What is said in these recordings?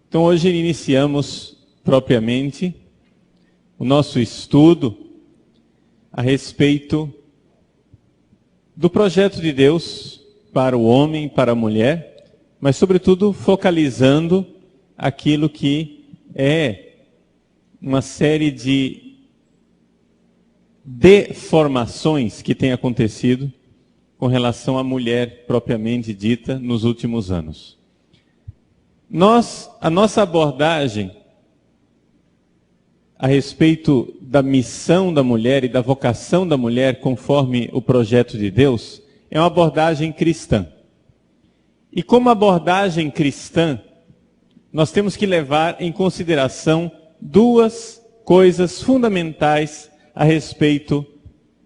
Então hoje iniciamos propriamente o nosso estudo a respeito do projeto de Deus para o homem e para a mulher, mas sobretudo focalizando aquilo que é uma série de deformações que tem acontecido com relação à mulher propriamente dita nos últimos anos. A nossa abordagem a respeito da missão da mulher e da vocação da mulher conforme o projeto de Deus é uma abordagem cristã. E como abordagem cristã, nós temos que levar em consideração duas coisas fundamentais a respeito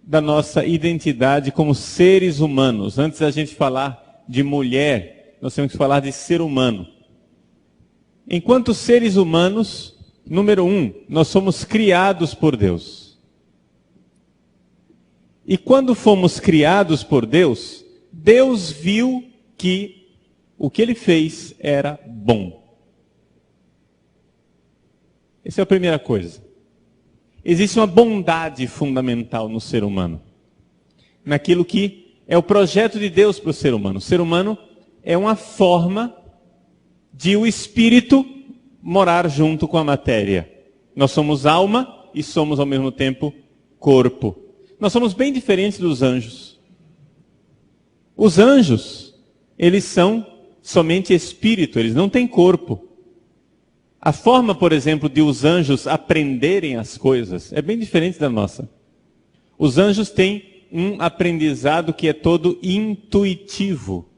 da nossa identidade como seres humanos. Antes da gente falar de mulher, nós temos que falar de ser humano. Enquanto seres humanos, número 1, nós somos criados por Deus. E quando fomos criados por Deus, Deus viu que o que Ele fez era bom. Essa é a primeira coisa. Existe uma bondade fundamental no ser humano. Naquilo que é o projeto de Deus para o ser humano. O ser humano é uma forma de o espírito morar junto com a matéria. Nós somos alma e somos ao mesmo tempo corpo. Nós somos bem diferentes dos anjos. Os anjos, eles são somente espírito, eles não têm corpo. A forma, por exemplo, de os anjos aprenderem as coisas é bem diferente da nossa. Os anjos têm um aprendizado que é todo intuitivo.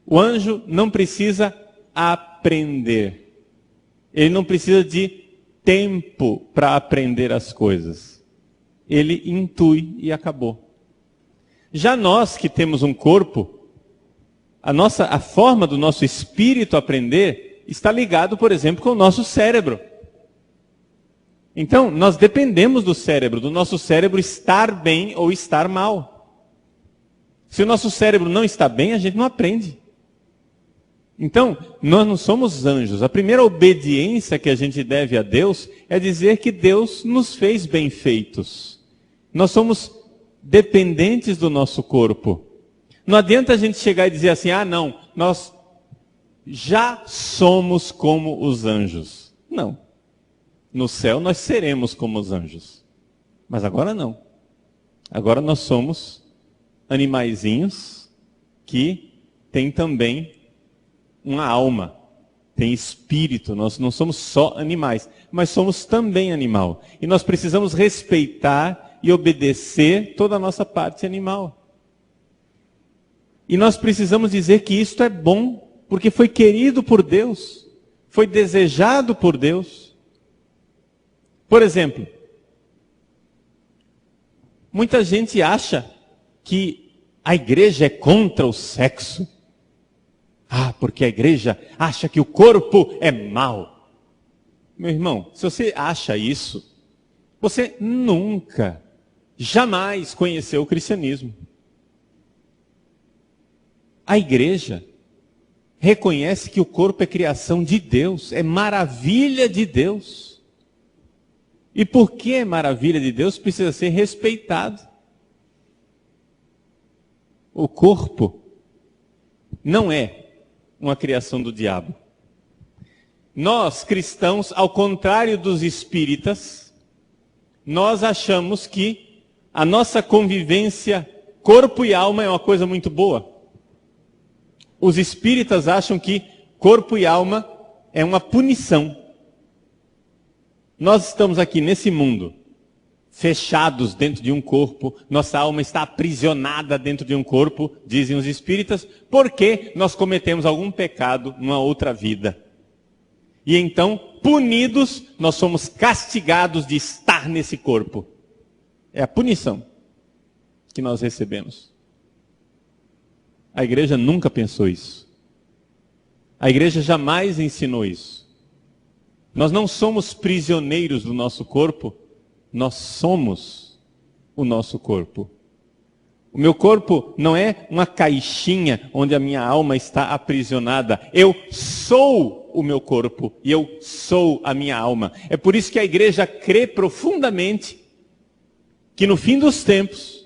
O anjo não precisa aprender. Ele não precisa de tempo para aprender as coisas. Ele intui e acabou. Já nós que temos um corpo, a forma do nosso espírito aprender está ligado, por exemplo, com o nosso cérebro. Então, nós dependemos do cérebro, do nosso cérebro estar bem ou estar mal. Se o nosso cérebro não está bem, a gente não aprende. Então, nós não somos anjos. A primeira obediência que a gente deve a Deus é dizer que Deus nos fez bem feitos. Nós somos dependentes do nosso corpo. Não adianta a gente chegar e dizer assim, não, nós já somos como os anjos. Não. No céu nós seremos como os anjos. Mas agora não. Agora nós somos animaizinhos que têm também uma alma, tem espírito. Nós não somos só animais, mas somos também animal. E nós precisamos respeitar e obedecer toda a nossa parte animal. E nós precisamos dizer que isto é bom, porque foi querido por Deus, foi desejado por Deus. Por exemplo, muita gente acha que a igreja é contra o sexo. Porque a igreja acha que o corpo é mau. Meu irmão, se você acha isso, você nunca, jamais conheceu o cristianismo. A igreja reconhece que o corpo é criação de Deus, é maravilha de Deus. E porque é maravilha de Deus, precisa ser respeitado. O corpo não é uma criação do diabo. Nós, cristãos, ao contrário dos espíritas, nós achamos que a nossa convivência corpo e alma é uma coisa muito boa. Os espíritas acham que corpo e alma é uma punição. Nós estamos aqui nesse mundo, fechados dentro de um corpo, nossa alma está aprisionada dentro de um corpo, dizem os espíritas, porque nós cometemos algum pecado numa outra vida. E então, punidos, nós somos castigados de estar nesse corpo. É a punição que nós recebemos. A igreja nunca pensou isso. A igreja jamais ensinou isso. Nós não somos prisioneiros do nosso corpo, nós somos o nosso corpo. O meu corpo não é uma caixinha onde a minha alma está aprisionada. Eu sou o meu corpo e eu sou a minha alma. É por isso que a igreja crê profundamente que no fim dos tempos,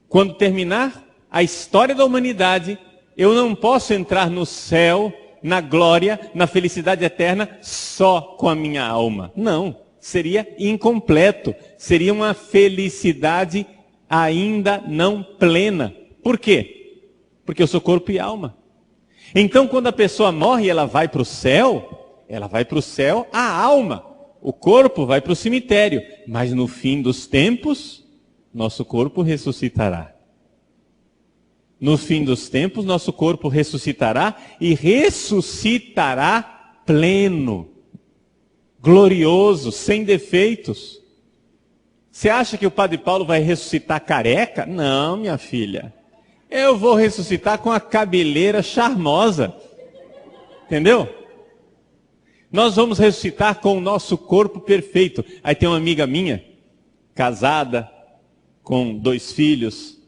quando terminar a história da humanidade, eu não posso entrar no céu, na glória, na felicidade eterna, só com a minha alma. Não, seria incompleto. Seria uma felicidade ainda não plena. Por quê? Porque eu sou corpo e alma. Então, quando a pessoa morre e ela vai para o céu a alma. O corpo vai para o cemitério. Mas no fim dos tempos, nosso corpo ressuscitará. No fim dos tempos, nosso corpo ressuscitará e ressuscitará pleno, glorioso, sem defeitos. Você acha que o Padre Paulo vai ressuscitar careca? Não, minha filha. Eu vou ressuscitar com a cabeleira charmosa. Entendeu? Nós vamos ressuscitar com o nosso corpo perfeito. Aí tem uma amiga minha, casada, com 2 filhos,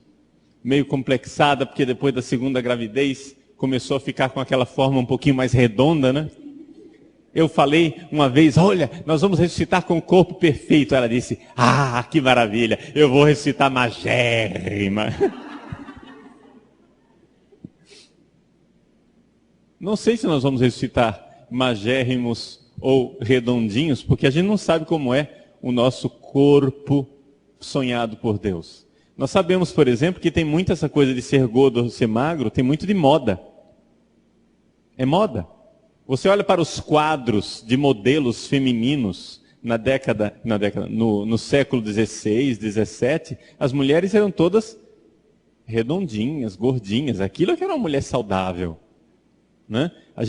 meio complexada, porque depois da segunda gravidez começou a ficar com aquela forma um pouquinho mais redonda, né? Eu falei uma vez, olha, nós vamos ressuscitar com o corpo perfeito. Ela disse, ah, que maravilha, eu vou ressuscitar magérrima. Não sei se nós vamos ressuscitar magérrimos ou redondinhos, porque a gente não sabe como é o nosso corpo sonhado por Deus. Nós sabemos, por exemplo, que tem muito essa coisa de ser gordo ou ser magro, tem muito de moda. É moda. Você olha para os quadros de modelos femininos no século XVI, XVII, as mulheres eram todas redondinhas, gordinhas. Aquilo é que era uma mulher saudável. Né? Se a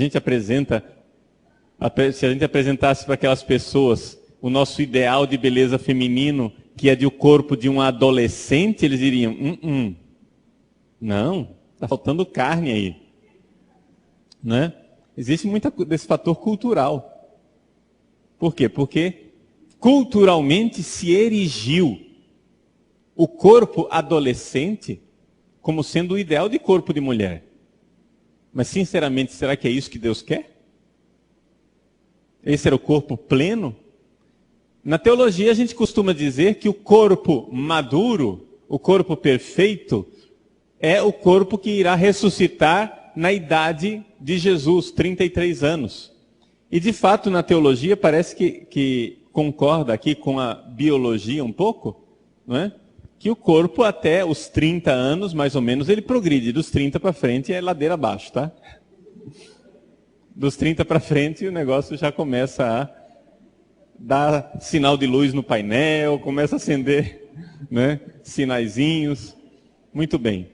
gente apresentasse para aquelas pessoas o nosso ideal de beleza feminino, que é de o corpo de um adolescente, eles diriam, não, está faltando carne aí. Né? Existe muito desse fator cultural. Por quê? Porque culturalmente se erigiu o corpo adolescente como sendo o ideal de corpo de mulher. Mas sinceramente, será que é isso que Deus quer? Esse era o corpo pleno? Na teologia a gente costuma dizer que o corpo maduro, o corpo perfeito, é o corpo que irá ressuscitar na idade de Jesus, 33 anos. E de fato na teologia parece que concorda aqui com a biologia um pouco, não é? Que o corpo até os 30 anos, mais ou menos, ele progride. Dos 30 para frente é ladeira abaixo, tá? Dos 30 para frente o negócio já começa a dar sinal de luz no painel, começa a acender, né, sinaizinhos. Muito bem.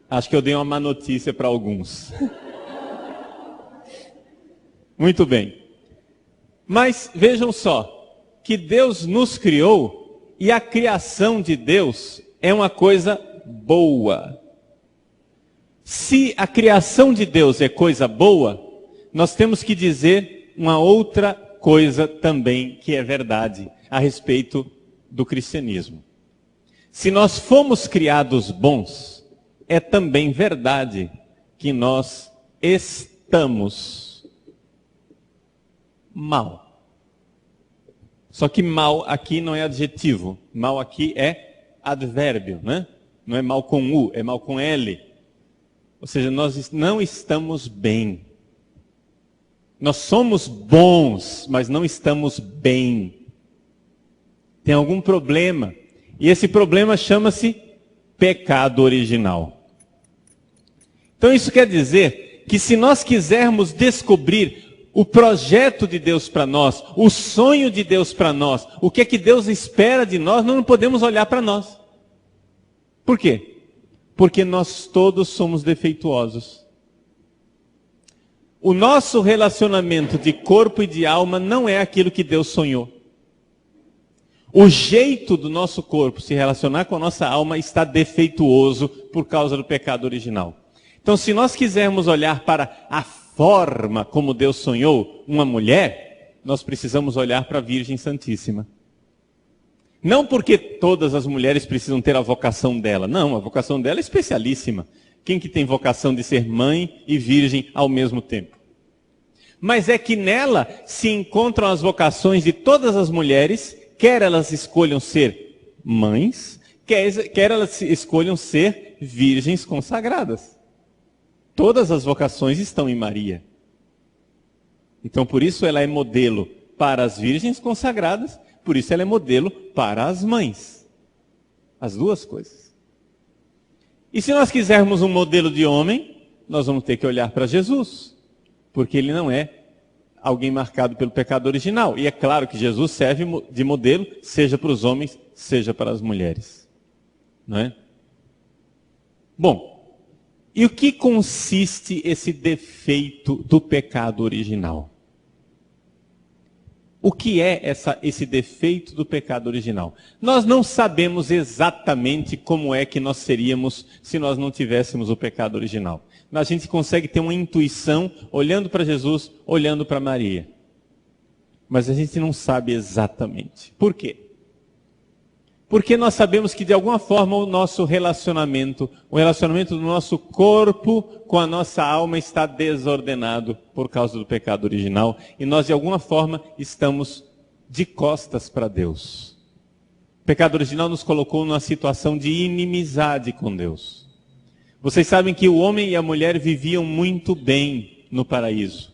Acho que eu dei uma má notícia para alguns. Muito bem. Mas vejam só, que Deus nos criou e a criação de Deus é uma coisa boa. Se a criação de Deus é coisa boa, nós temos que dizer uma outra coisa também que é verdade a respeito do cristianismo. Se nós fomos criados bons, é também verdade que nós estamos mal. Só que mal aqui não é adjetivo, mal aqui é advérbio, né? Não é mal com U, é mal com L. Ou seja, nós não estamos bem. Nós somos bons, mas não estamos bem. Tem algum problema. E esse problema chama-se pecado original. Então isso quer dizer que se nós quisermos descobrir o projeto de Deus para nós, o sonho de Deus para nós, o que é que Deus espera de nós, nós não podemos olhar para nós. Por quê? Porque nós todos somos defeituosos. O nosso relacionamento de corpo e de alma não é aquilo que Deus sonhou. O jeito do nosso corpo se relacionar com a nossa alma está defeituoso por causa do pecado original. Então, se nós quisermos olhar para a forma como Deus sonhou uma mulher, nós precisamos olhar para a Virgem Santíssima. Não porque todas as mulheres precisam ter a vocação dela. Não, a vocação dela é especialíssima. Quem que tem vocação de ser mãe e virgem ao mesmo tempo? Mas é que nela se encontram as vocações de todas as mulheres, quer elas escolham ser mães, quer elas escolham ser virgens consagradas. Todas as vocações estão em Maria. Então, por isso ela é modelo para as virgens consagradas, por isso ela é modelo para as mães. As duas coisas. E se nós quisermos um modelo de homem, nós vamos ter que olhar para Jesus, porque ele não é alguém marcado pelo pecado original. E é claro que Jesus serve de modelo, seja para os homens, seja para as mulheres. Não é? Bom, e o que consiste esse defeito do pecado original? O que é esse defeito do pecado original? Nós não sabemos exatamente como é que nós seríamos se nós não tivéssemos o pecado original. A gente consegue ter uma intuição olhando para Jesus, olhando para Maria. Mas a gente não sabe exatamente. Por quê? Porque nós sabemos que de alguma forma o nosso relacionamento, o relacionamento do nosso corpo com a nossa alma está desordenado por causa do pecado original. E nós de alguma forma estamos de costas para Deus. O pecado original nos colocou numa situação de inimizade com Deus. Vocês sabem que o homem e a mulher viviam muito bem no paraíso.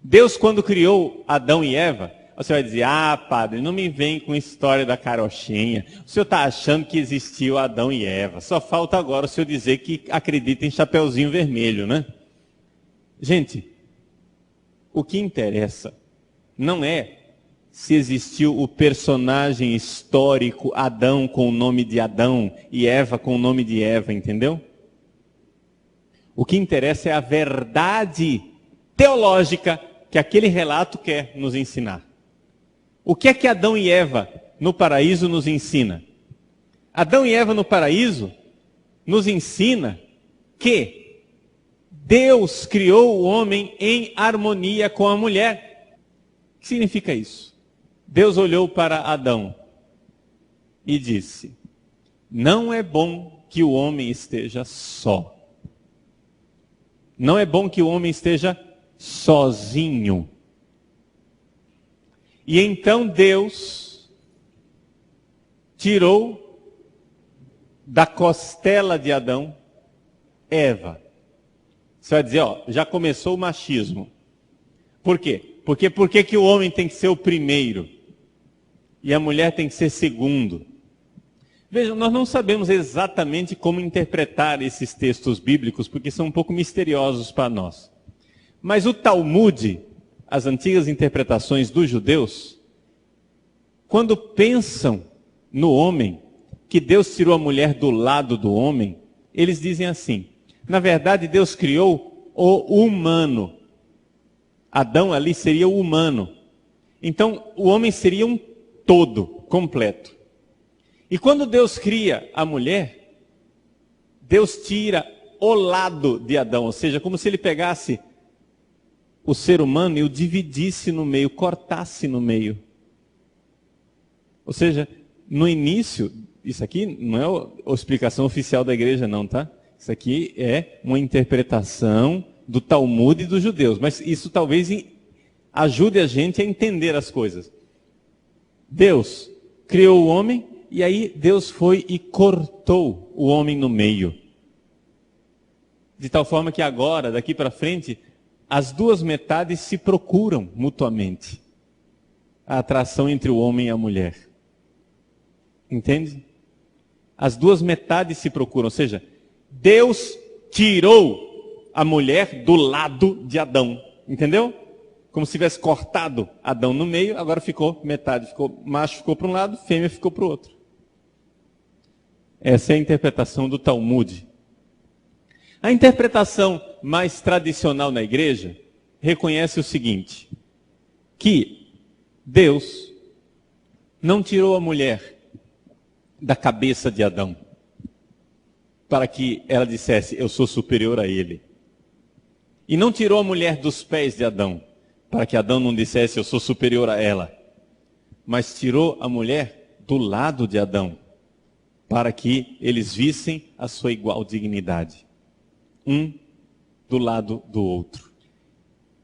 Deus, quando criou Adão e Eva, você vai dizer, padre, não me vem com história da carochinha. O senhor está achando que existiu Adão e Eva. Só falta agora o senhor dizer que acredita em Chapeuzinho Vermelho, né? Gente, o que interessa não é se existiu o personagem histórico Adão com o nome de Adão e Eva com o nome de Eva, entendeu? O que interessa é a verdade teológica que aquele relato quer nos ensinar. O que é que Adão e Eva no paraíso nos ensina? Adão e Eva no paraíso nos ensina que Deus criou o homem em harmonia com a mulher. O que significa isso? Deus olhou para Adão e disse, não é bom que o homem esteja só. Não é bom que o homem esteja sozinho. E então Deus tirou da costela de Adão Eva. Você vai dizer, já começou o machismo. Por quê? Porque por que o homem tem que ser o primeiro e a mulher tem que ser segundo? Vejam, nós não sabemos exatamente como interpretar esses textos bíblicos, porque são um pouco misteriosos para nós. Mas o Talmud, as antigas interpretações dos judeus, quando pensam no homem, que Deus tirou a mulher do lado do homem, eles dizem assim, na verdade Deus criou o humano. Adão ali seria o humano. Então o homem seria um todo, completo. E quando Deus cria a mulher, Deus tira o lado de Adão, ou seja, como se ele pegasse o ser humano e o dividisse no meio, cortasse no meio. Ou seja, no início, isso aqui não é a explicação oficial da igreja não, tá? Isso aqui é uma interpretação do Talmud e dos judeus, mas isso talvez ajude a gente a entender as coisas. Deus criou o homem e aí Deus foi e cortou o homem no meio. De tal forma que agora, daqui para frente, as duas metades se procuram mutuamente. A atração entre o homem e a mulher. Entende? As duas metades se procuram, ou seja, Deus tirou a mulher do lado de Adão. Entendeu? Como se tivesse cortado Adão no meio, agora ficou metade. Macho ficou para um lado, fêmea ficou para o outro. Essa é a interpretação do Talmud. A interpretação mais tradicional na igreja reconhece o seguinte, que Deus não tirou a mulher da cabeça de Adão para que ela dissesse, eu sou superior a ele. E não tirou a mulher dos pés de Adão para que Adão não dissesse, eu sou superior a ela. Mas tirou a mulher do lado de Adão para que eles vissem a sua igual dignidade. Um do lado do outro.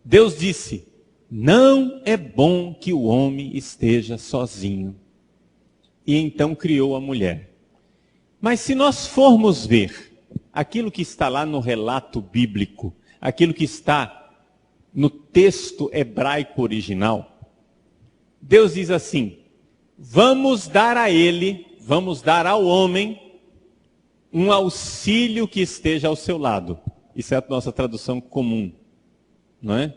Deus disse: não é bom que o homem esteja sozinho. E então criou a mulher. Mas se nós formos ver aquilo que está lá no relato bíblico, aquilo que está no texto hebraico original, Deus diz assim: vamos dar a ele, vamos dar ao homem um auxílio que esteja ao seu lado. Isso é a nossa tradução comum, não é?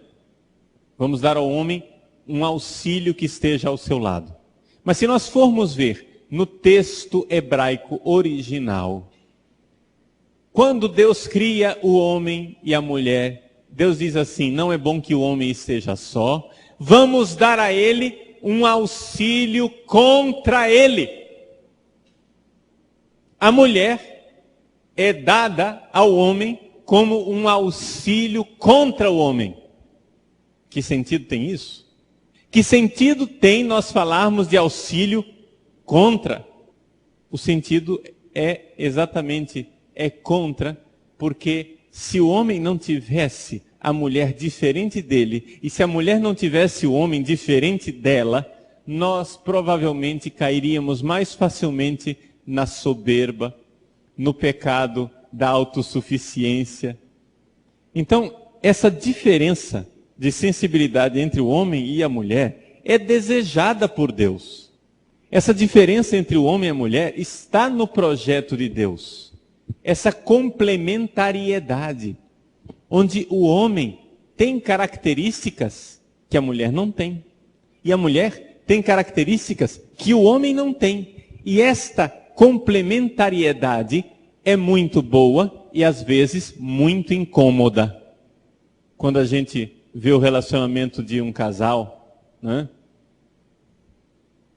Vamos dar ao homem um auxílio que esteja ao seu lado. Mas se nós formos ver no texto hebraico original, quando Deus cria o homem e a mulher, Deus diz assim: não é bom que o homem esteja só, vamos dar a ele um auxílio contra ele. A mulher é dada ao homem como um auxílio contra o homem. Que sentido tem isso? Que sentido tem nós falarmos de auxílio contra? O sentido é exatamente contra, porque se o homem não tivesse a mulher diferente dele, e se a mulher não tivesse o homem diferente dela, nós provavelmente cairíamos mais facilmente na soberba, no pecado da autossuficiência. Então, essa diferença de sensibilidade entre o homem e a mulher é desejada por Deus. Essa diferença entre o homem e a mulher está no projeto de Deus. Essa complementariedade, onde o homem tem características que a mulher não tem. E a mulher tem características que o homem não tem. E esta complementariedade é muito boa e às vezes muito incômoda. Quando a gente vê o relacionamento de um casal, né?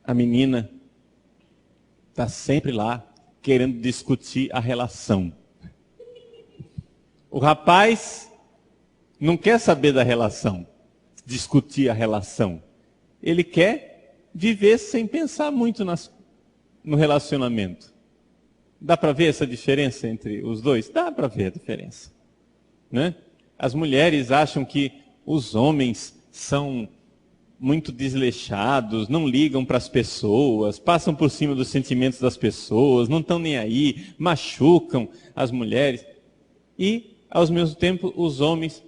A menina está sempre lá querendo discutir a relação. O rapaz não quer saber da relação, discutir a relação. Ele quer viver sem pensar muito no relacionamento. Dá para ver essa diferença entre os dois? Dá para ver a diferença, né? As mulheres acham que os homens são muito desleixados, não ligam para as pessoas, passam por cima dos sentimentos das pessoas, não estão nem aí, machucam as mulheres. E, ao mesmo tempo, os homens...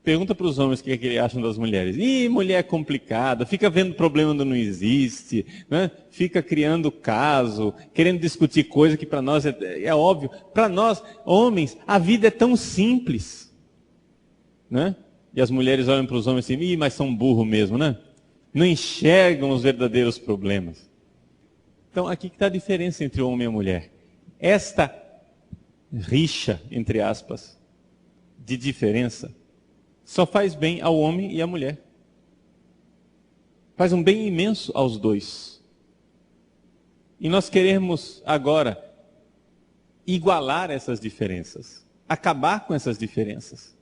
Pergunta para os homens o que eles acham das mulheres. Ih, mulher complicada, fica vendo problema onde não existe, né? Fica criando caso, querendo discutir coisa que para nós é óbvio. Para nós, homens, a vida é tão simples, né? E as mulheres olham para os homens assim: ih, mas são burros mesmo, né? Não enxergam os verdadeiros problemas. Então, aqui que está a diferença entre o homem e a mulher. Esta rixa, entre aspas, de diferença, só faz bem ao homem e à mulher. Faz um bem imenso aos dois. E nós queremos agora igualar essas diferenças, acabar com essas diferenças.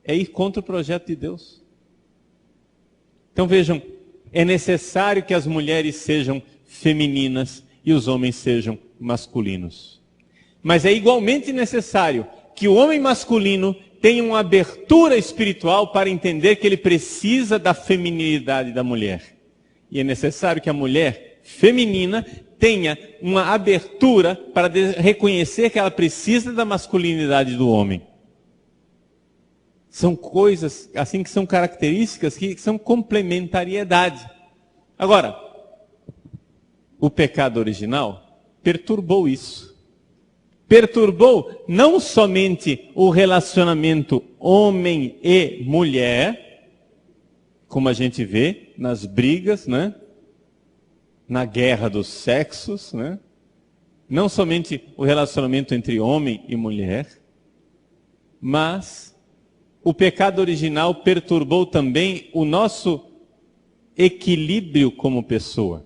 É ir contra o projeto de Deus. Então vejam, é necessário que as mulheres sejam femininas e os homens sejam masculinos. Mas é igualmente necessário que o homem masculino tenha uma abertura espiritual para entender que ele precisa da feminilidade da mulher. E é necessário que a mulher feminina tenha uma abertura para reconhecer que ela precisa da masculinidade do homem. São coisas assim que são características que são complementariedade. Agora, o pecado original perturbou isso. Perturbou não somente o relacionamento homem e mulher, como a gente vê nas brigas, né? Na guerra dos sexos, né? Não somente o relacionamento entre homem e mulher, mas o pecado original perturbou também o nosso equilíbrio como pessoa.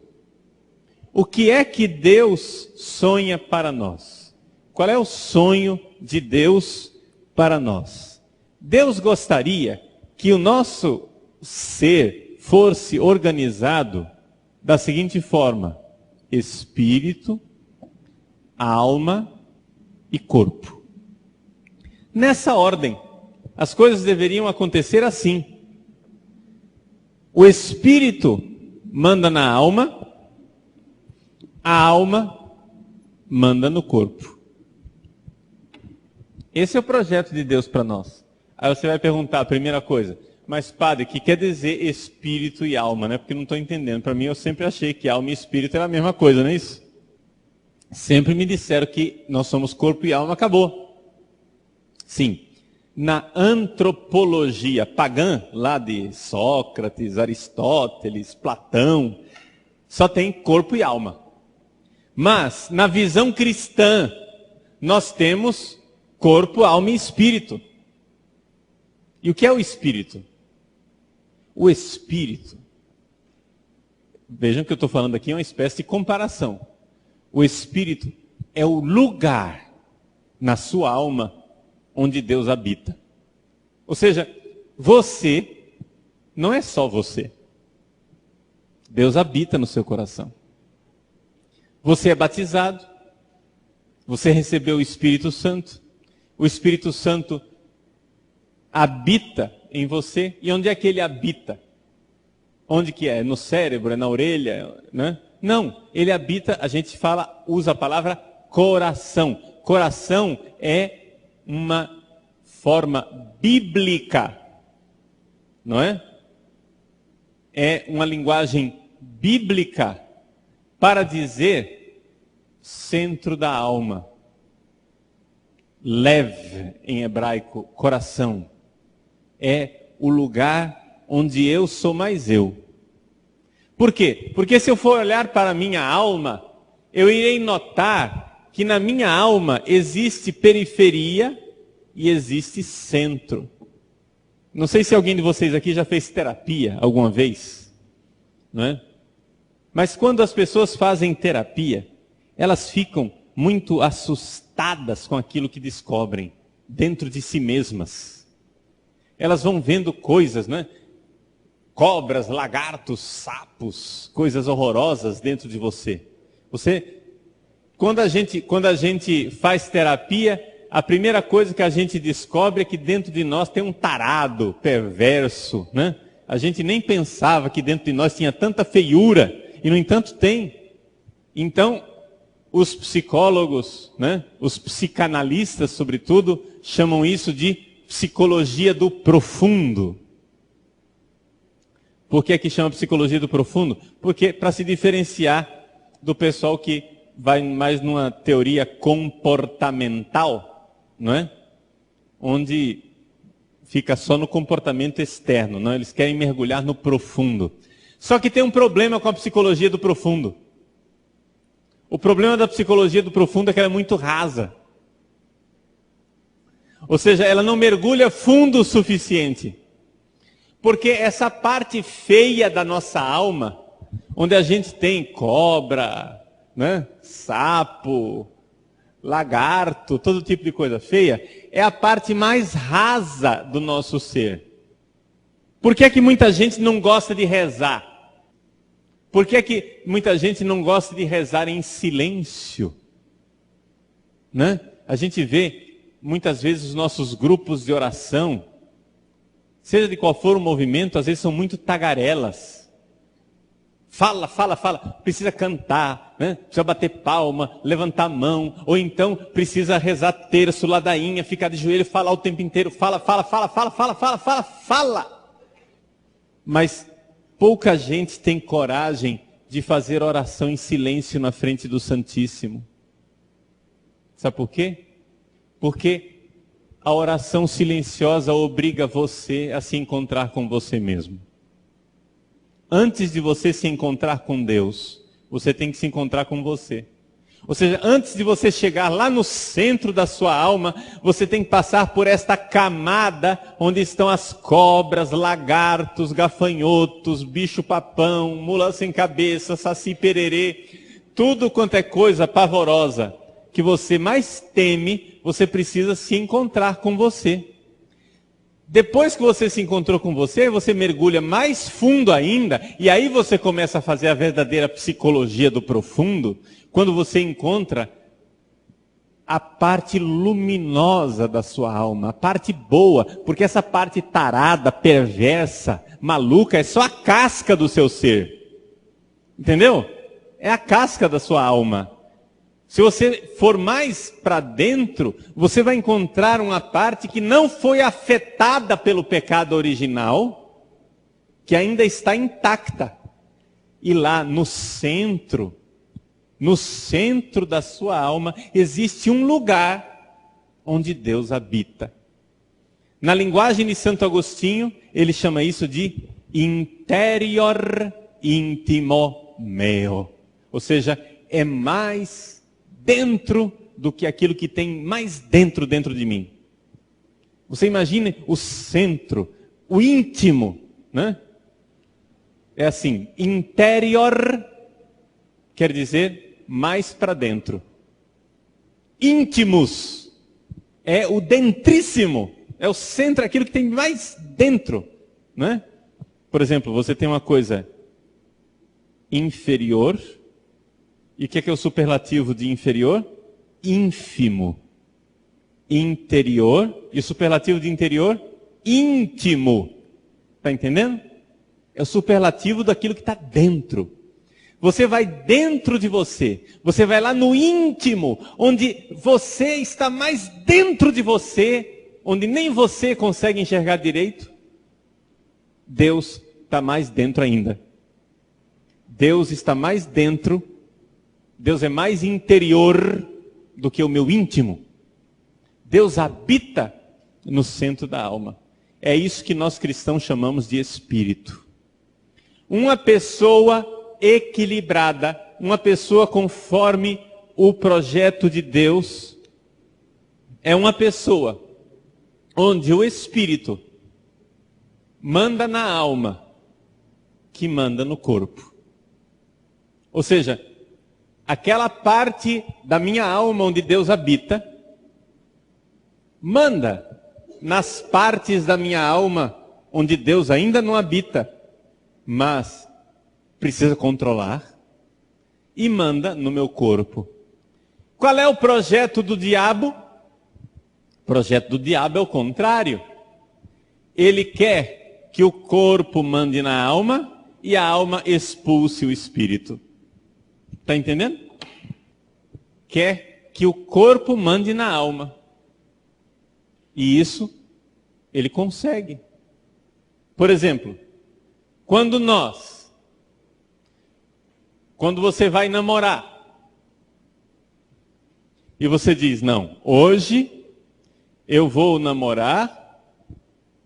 O que é que Deus sonha para nós? Qual é o sonho de Deus para nós? Deus gostaria que o nosso ser fosse organizado da seguinte forma: espírito, alma e corpo. Nessa ordem. As coisas deveriam acontecer assim. O espírito manda na alma, a alma manda no corpo. Esse é o projeto de Deus para nós. Aí você vai perguntar a primeira coisa, mas padre, o que quer dizer espírito e alma, né? Porque não estou entendendo. Para mim, eu sempre achei que alma e espírito era a mesma coisa, não é isso? Sempre me disseram que nós somos corpo e alma, acabou. Sim. Na antropologia pagã, lá de Sócrates, Aristóteles, Platão, só tem corpo e alma. Mas, na visão cristã, nós temos corpo, alma e espírito. E o que é o espírito? O espírito, vejam que eu estou falando aqui, é uma espécie de comparação. O espírito é o lugar na sua alma onde Deus habita. Ou seja, você não é só você. Deus habita no seu coração. Você é batizado, você recebeu o Espírito Santo, o Espírito Santo habita em você. E onde é que ele habita? Onde que é? No cérebro? É na orelha? Né? Não, ele habita, a gente usa a palavra coração. Coração é uma forma bíblica, não é? É uma linguagem bíblica para dizer centro da alma. Lev, em hebraico, coração. É o lugar onde eu sou mais eu. Por quê? Porque se eu for olhar para a minha alma, eu irei notar que na minha alma existe periferia e existe centro. Não sei se alguém de vocês aqui já fez terapia alguma vez, não é? Mas quando as pessoas fazem terapia, elas ficam muito assustadas com aquilo que descobrem dentro de si mesmas. Elas vão vendo coisas, né? Cobras, lagartos, sapos, coisas horrorosas dentro de você. Quando a gente faz terapia, a primeira coisa que a gente descobre é que dentro de nós tem um tarado perverso, né? A gente nem pensava que dentro de nós tinha tanta feiura, e no entanto tem. Então, os psicólogos, né? Os psicanalistas, sobretudo, chamam isso de psicologia do profundo. Por que que chama psicologia do profundo? Porque para se diferenciar do pessoal que vai mais numa teoria comportamental, não é? Onde fica só no comportamento externo, não? Eles querem mergulhar no profundo. Só que tem um problema com a psicologia do profundo. O problema da psicologia do profundo é que ela é muito rasa. Ou seja, ela não mergulha fundo o suficiente. Porque essa parte feia da nossa alma, onde a gente tem cobra, né, sapo, lagarto, todo tipo de coisa feia, é a parte mais rasa do nosso ser. Por que é que muita gente não gosta de rezar? Por que é que muita gente não gosta de rezar em silêncio? Né? A gente vê muitas vezes os nossos grupos de oração, seja de qual for o movimento, às vezes são muito tagarelas. Fala, precisa cantar, né? Precisa bater palma, levantar a mão, ou então precisa rezar terço, ladainha, ficar de joelho, falar o tempo inteiro, fala. Mas pouca gente tem coragem de fazer oração em silêncio na frente do Santíssimo. Sabe por quê? Porque a oração silenciosa obriga você a se encontrar com você mesmo. Antes de você se encontrar com Deus, você tem que se encontrar com você. Ou seja, antes de você chegar lá no centro da sua alma, você tem que passar por esta camada onde estão as cobras, lagartos, gafanhotos, bicho-papão, mula sem cabeça, saci-pererê, tudo quanto é coisa pavorosa que você mais teme, você precisa se encontrar com você. Depois que você se encontrou com você, você mergulha mais fundo ainda, e aí você começa a fazer a verdadeira psicologia do profundo, quando você encontra a parte luminosa da sua alma, a parte boa, porque essa parte tarada, perversa, maluca, é só a casca do seu ser. Entendeu? É a casca da sua alma. Se você for mais para dentro, você vai encontrar uma parte que não foi afetada pelo pecado original, que ainda está intacta. E lá no centro da sua alma, existe um lugar onde Deus habita. Na linguagem de Santo Agostinho, ele chama isso de interior intimo meo. Ou seja, é mais dentro do que aquilo que tem mais dentro de mim. Você imagine o centro, o íntimo, né? É assim, interior quer dizer mais para dentro. Íntimos é o dentríssimo, é o centro, aquilo que tem mais dentro, né? Por exemplo, você tem uma coisa inferior, e o que é o superlativo de inferior? Ínfimo. Interior, e o superlativo de interior? Íntimo. Está entendendo? É o superlativo daquilo que está dentro. Você vai dentro de você. Você vai lá no íntimo, onde você está mais dentro de você, onde nem você consegue enxergar direito. Deus está mais dentro ainda. Deus está mais dentro. Deus é mais interior do que o meu íntimo. Deus habita no centro da alma. É isso que nós cristãos chamamos de espírito. Uma pessoa equilibrada, uma pessoa conforme o projeto de Deus, é uma pessoa onde o espírito manda na alma, que manda no corpo. Ou seja, aquela parte da minha alma onde Deus habita, manda nas partes da minha alma onde Deus ainda não habita, mas precisa controlar, e manda no meu corpo. Qual é o projeto do diabo? O projeto do diabo é o contrário. Ele quer que o corpo mande na alma e a alma expulse o espírito. Está entendendo? Quer que o corpo mande na alma. E isso ele consegue. Por exemplo, quando você vai namorar, e você diz, não, hoje eu vou namorar,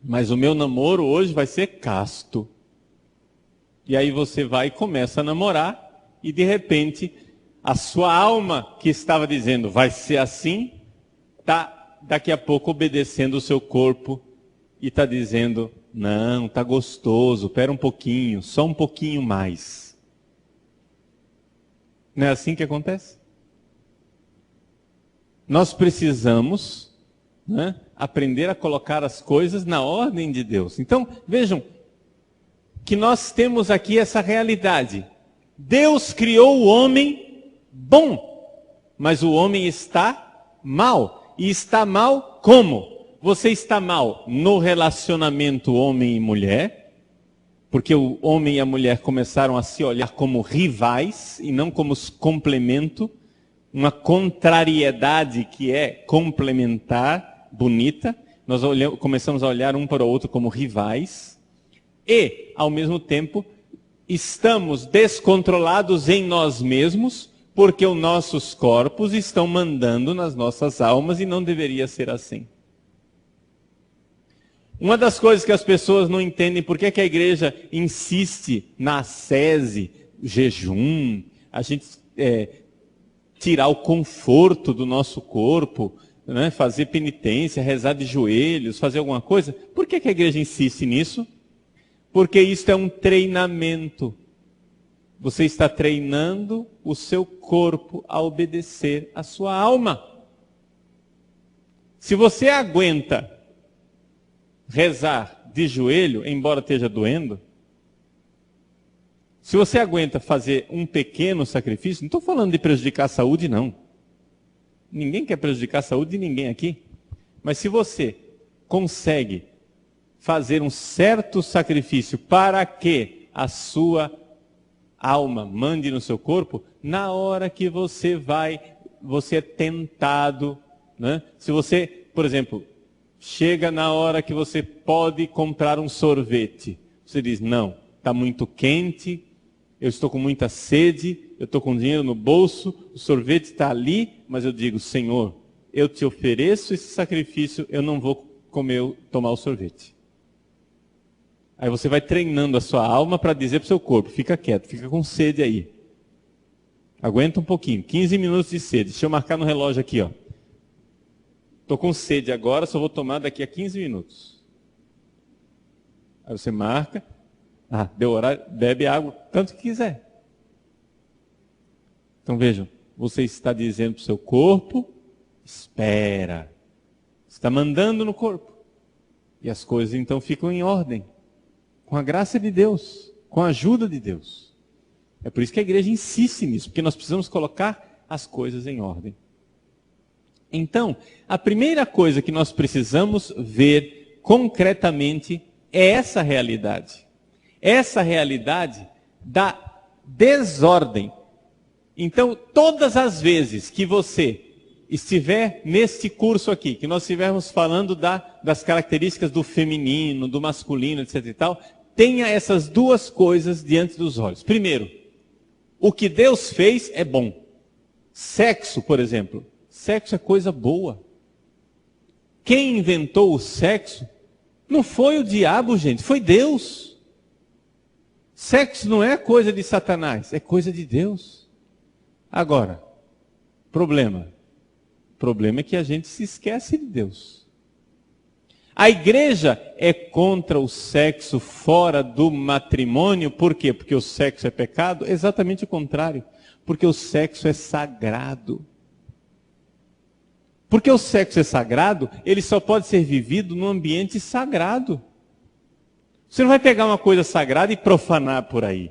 mas o meu namoro hoje vai ser casto. E aí você vai e começa a namorar, e de repente, a sua alma que estava dizendo, vai ser assim, está daqui a pouco obedecendo o seu corpo, e está dizendo, não, está gostoso, espera um pouquinho, só um pouquinho mais. Não é assim que acontece? Nós precisamos, né, aprender a colocar as coisas na ordem de Deus. Então, vejam que nós temos aqui essa realidade. Deus criou o homem bom, mas o homem está mal. E está mal como? Você está mal no relacionamento homem e mulher, porque o homem e a mulher começaram a se olhar como rivais e não como complemento, uma contrariedade que é complementar, bonita. Nós começamos a olhar um para o outro como rivais e, ao mesmo tempo, estamos descontrolados em nós mesmos, porque os nossos corpos estão mandando nas nossas almas e não deveria ser assim. Uma das coisas que as pessoas não entendem, por que a igreja insiste na ascese, jejum, a gente tirar o conforto do nosso corpo, né, fazer penitência, rezar de joelhos, fazer alguma coisa. Por que a igreja insiste nisso? Porque isso é um treinamento. Você está treinando o seu corpo a obedecer à sua alma. Se você aguenta rezar de joelho, embora esteja doendo, se você aguenta fazer um pequeno sacrifício, não estou falando de prejudicar a saúde, não. Ninguém quer prejudicar a saúde de ninguém aqui. Mas se você consegue fazer um certo sacrifício para que a sua alma mande no seu corpo, na hora que você é tentado, né? Se você, por exemplo, chega na hora que você pode comprar um sorvete, você diz, não, está muito quente, eu estou com muita sede, eu estou com dinheiro no bolso, o sorvete está ali, mas eu digo, Senhor, eu te ofereço esse sacrifício, eu não vou tomar o sorvete. Aí você vai treinando a sua alma para dizer para o seu corpo, fica quieto, fica com sede aí. Aguenta um pouquinho, 15 minutos de sede. Deixa eu marcar no relógio aqui, ó. Estou com sede agora, só vou tomar daqui a 15 minutos. Aí você marca, deu horário, bebe água, tanto que quiser. Então vejam, você está dizendo para o seu corpo, espera. Você está mandando no corpo. E as coisas então ficam em ordem. Com a graça de Deus, com a ajuda de Deus. É por isso que a igreja insiste nisso, porque nós precisamos colocar as coisas em ordem. Então, a primeira coisa que nós precisamos ver concretamente é essa realidade. Essa realidade da desordem. Então, todas as vezes que você estiver neste curso aqui, que nós estivermos falando das características do feminino, do masculino, etc e tal, tenha essas duas coisas diante dos olhos. Primeiro, o que Deus fez é bom. Sexo, por exemplo. Sexo é coisa boa. Quem inventou o sexo não foi o diabo, gente, foi Deus. Sexo não é coisa de Satanás, é coisa de Deus. Agora, problema. O problema é que a gente se esquece de Deus. A igreja é contra o sexo fora do matrimônio, por quê? Porque o sexo é pecado? Exatamente o contrário. Porque o sexo é sagrado. Porque o sexo é sagrado, ele só pode ser vivido num ambiente sagrado. Você não vai pegar uma coisa sagrada e profanar por aí.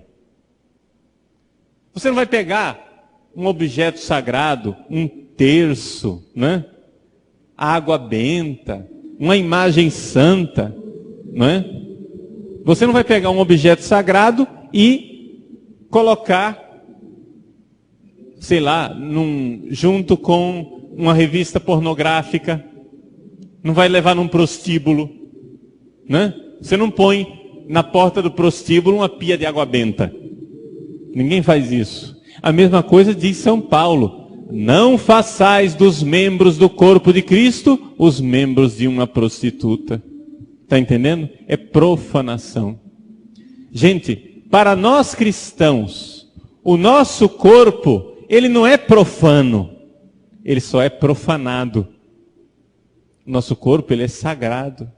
Você não vai pegar um objeto sagrado, um terço, né? Água benta, uma imagem santa, né? Você não vai pegar um objeto sagrado e colocar, sei lá, junto com uma revista pornográfica, não vai levar num prostíbulo, né? Você não põe na porta do prostíbulo uma pia de água benta. Ninguém faz isso. A mesma coisa diz São Paulo. Não façais dos membros do corpo de Cristo os membros de uma prostituta. Está entendendo? É profanação. Gente, para nós cristãos, o nosso corpo, ele não é profano. Ele só é profanado. Nosso corpo, ele é sagrado.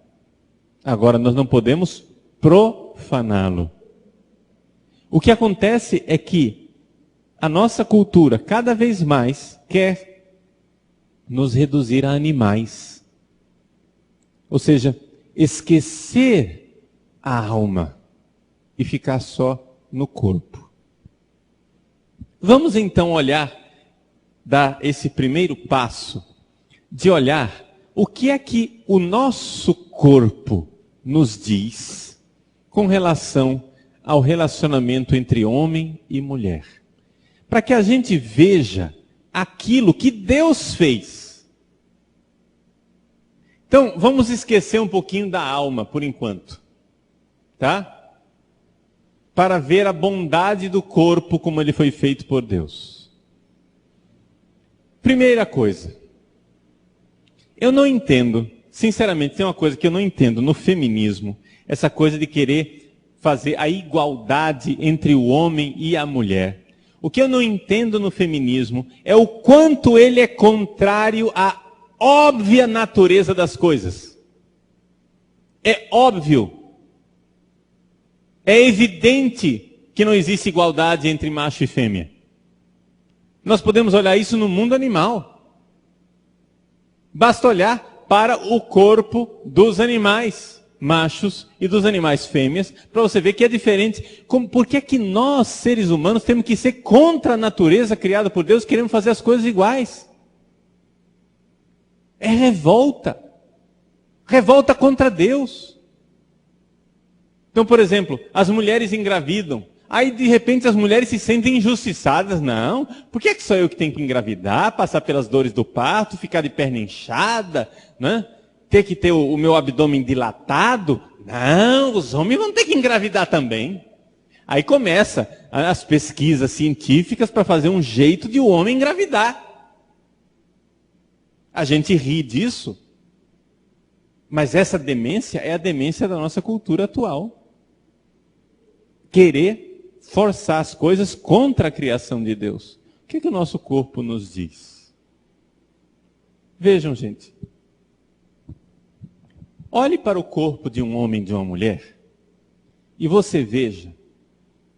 Agora, nós não podemos profaná-lo. O que acontece é que a nossa cultura, cada vez mais, quer nos reduzir a animais. Ou seja, esquecer a alma e ficar só no corpo. Vamos então dar esse primeiro passo de olhar o que é que o nosso corpo nos diz com relação ao relacionamento entre homem e mulher. Para que a gente veja aquilo que Deus fez. Então, vamos esquecer um pouquinho da alma por enquanto. Tá? Para ver a bondade do corpo como ele foi feito por Deus. Primeira coisa. Eu não entendo, sinceramente, tem uma coisa que eu não entendo no feminismo. Essa coisa de querer fazer a igualdade entre o homem e a mulher. O que eu não entendo no feminismo é o quanto ele é contrário à óbvia natureza das coisas. É óbvio. É evidente que não existe igualdade entre macho e fêmea. Nós podemos olhar isso no mundo animal. Basta olhar para o corpo dos animais machos e dos animais fêmeas, para você ver que é diferente. Por que é que nós, seres humanos, temos que ser contra a natureza criada por Deus, queremos fazer as coisas iguais? É revolta. Revolta contra Deus. Então, por exemplo, as mulheres engravidam. Aí, de repente, as mulheres se sentem injustiçadas. Não, por que é que sou eu que tenho que engravidar, passar pelas dores do parto, ficar de perna inchada, né? Ter que ter o meu abdômen dilatado? Não, os homens vão ter que engravidar também. Aí começa as pesquisas científicas para fazer um jeito de o homem engravidar. A gente ri disso, mas essa demência é a demência da nossa cultura atual. Querer forçar as coisas contra a criação de Deus. O que o nosso corpo nos diz? Vejam, gente. Olhe para o corpo de um homem e de uma mulher e você veja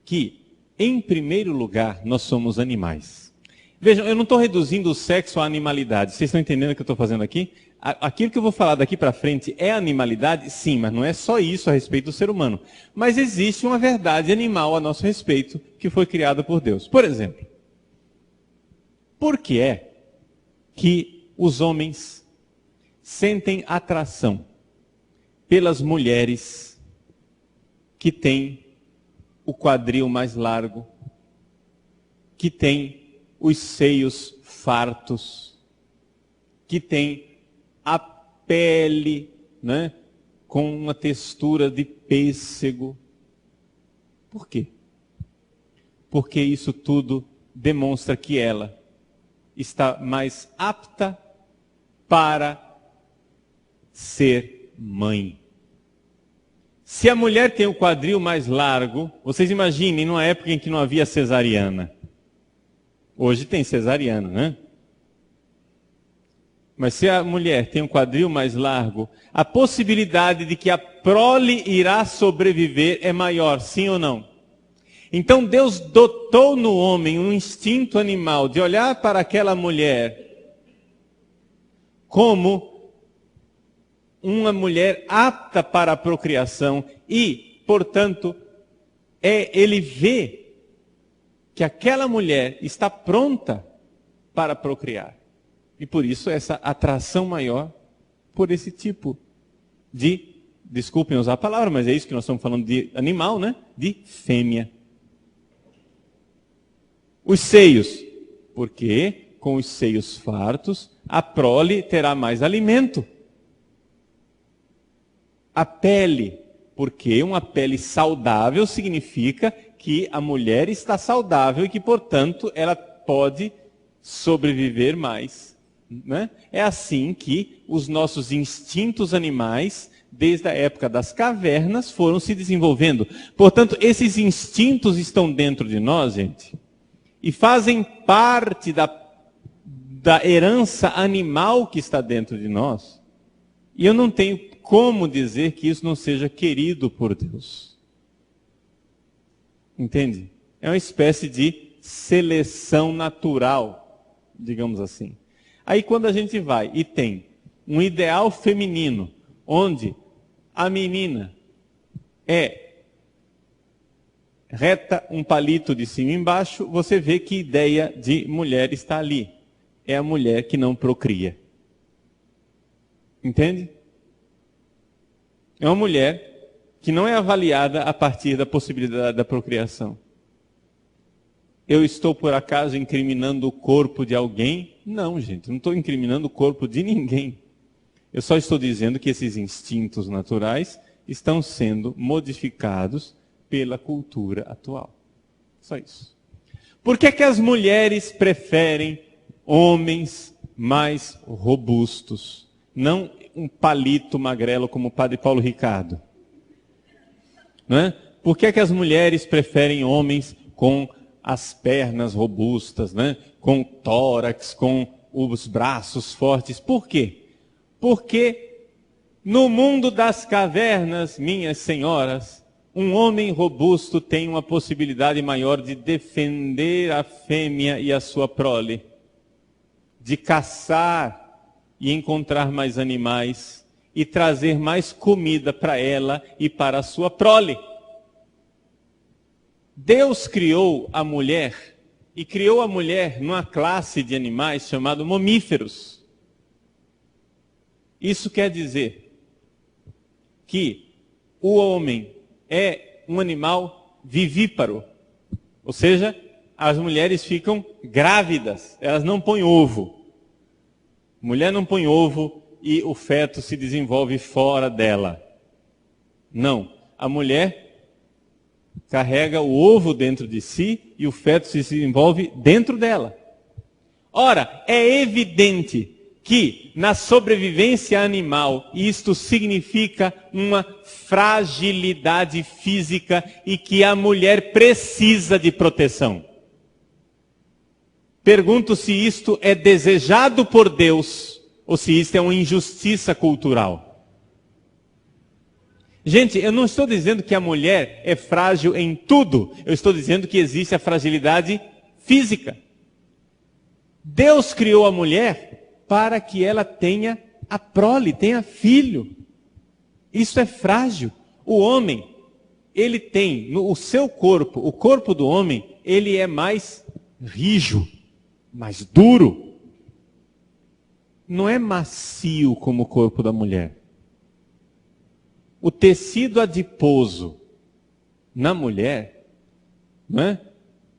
que, em primeiro lugar, nós somos animais. Vejam, eu não estou reduzindo o sexo à animalidade. Vocês estão entendendo o que eu estou fazendo aqui? Aquilo que eu vou falar daqui para frente é animalidade? Sim, mas não é só isso a respeito do ser humano. Mas existe uma verdade animal a nosso respeito que foi criada por Deus. Por exemplo, por que é que os homens sentem atração pelas mulheres que têm o quadril mais largo, que têm os seios fartos, que têm a pele, né, com uma textura de pêssego? Por quê? Porque isso tudo demonstra que ela está mais apta para ser mãe. Se a mulher tem o quadril mais largo, vocês imaginem numa época em que não havia cesariana. Hoje tem cesariana, né? Mas se a mulher tem um quadril mais largo, a possibilidade de que a prole irá sobreviver é maior, sim ou não? Então Deus dotou no homem um instinto animal de olhar para aquela mulher como uma mulher apta para a procriação e, portanto, ele vê que aquela mulher está pronta para procriar. E por isso essa atração maior por esse tipo de, desculpem usar a palavra, mas é isso que nós estamos falando de animal, né? De fêmea. Os seios, porque com os seios fartos, a prole terá mais alimento. A pele, porque uma pele saudável significa que a mulher está saudável e que, portanto, ela pode sobreviver mais. Né? É assim que os nossos instintos animais, desde a época das cavernas, foram se desenvolvendo. Portanto, esses instintos estão dentro de nós, gente, e fazem parte da herança animal que está dentro de nós. E eu não tenho como dizer que isso não seja querido por Deus. Entende? É uma espécie de seleção natural, digamos assim. Aí quando a gente vai e tem um ideal feminino, onde a menina é reta, um palito de cima e embaixo, você vê que ideia de mulher está ali. É a mulher que não procria. Entende? É uma mulher que não é avaliada a partir da possibilidade da procriação. Eu estou, por acaso, incriminando o corpo de alguém? Não, gente, não estou incriminando o corpo de ninguém. Eu só estou dizendo que esses instintos naturais estão sendo modificados pela cultura atual. Só isso. Por que as mulheres preferem homens mais robustos? Não um palito magrelo como o padre Paulo Ricardo. Não é? Por que as mulheres preferem homens com as pernas robustas, né? Com tórax, com os braços fortes? Por quê? Porque no mundo das cavernas, minhas senhoras, um homem robusto tem uma possibilidade maior de defender a fêmea e a sua prole, de caçar e encontrar mais animais e trazer mais comida para ela e para a sua prole. Deus criou a mulher e criou a mulher numa classe de animais chamado mamíferos. Isso quer dizer que o homem é um animal vivíparo, ou seja, as mulheres ficam grávidas, elas não põem ovo. Mulher não põe ovo e o feto se desenvolve fora dela. Não, a mulher carrega o ovo dentro de si e o feto se desenvolve dentro dela. Ora, é evidente que na sobrevivência animal isto significa uma fragilidade física e que a mulher precisa de proteção. Pergunto se isto é desejado por Deus ou se isto é uma injustiça cultural. Gente, eu não estou dizendo que a mulher é frágil em tudo. Eu estou dizendo que existe a fragilidade física. Deus criou a mulher para que ela tenha a prole, tenha filho. Isso é frágil. O homem, ele tem no seu corpo, o corpo do homem, ele é mais rijo, mais duro. Não é macio como o corpo da mulher. O tecido adiposo na mulher, não é?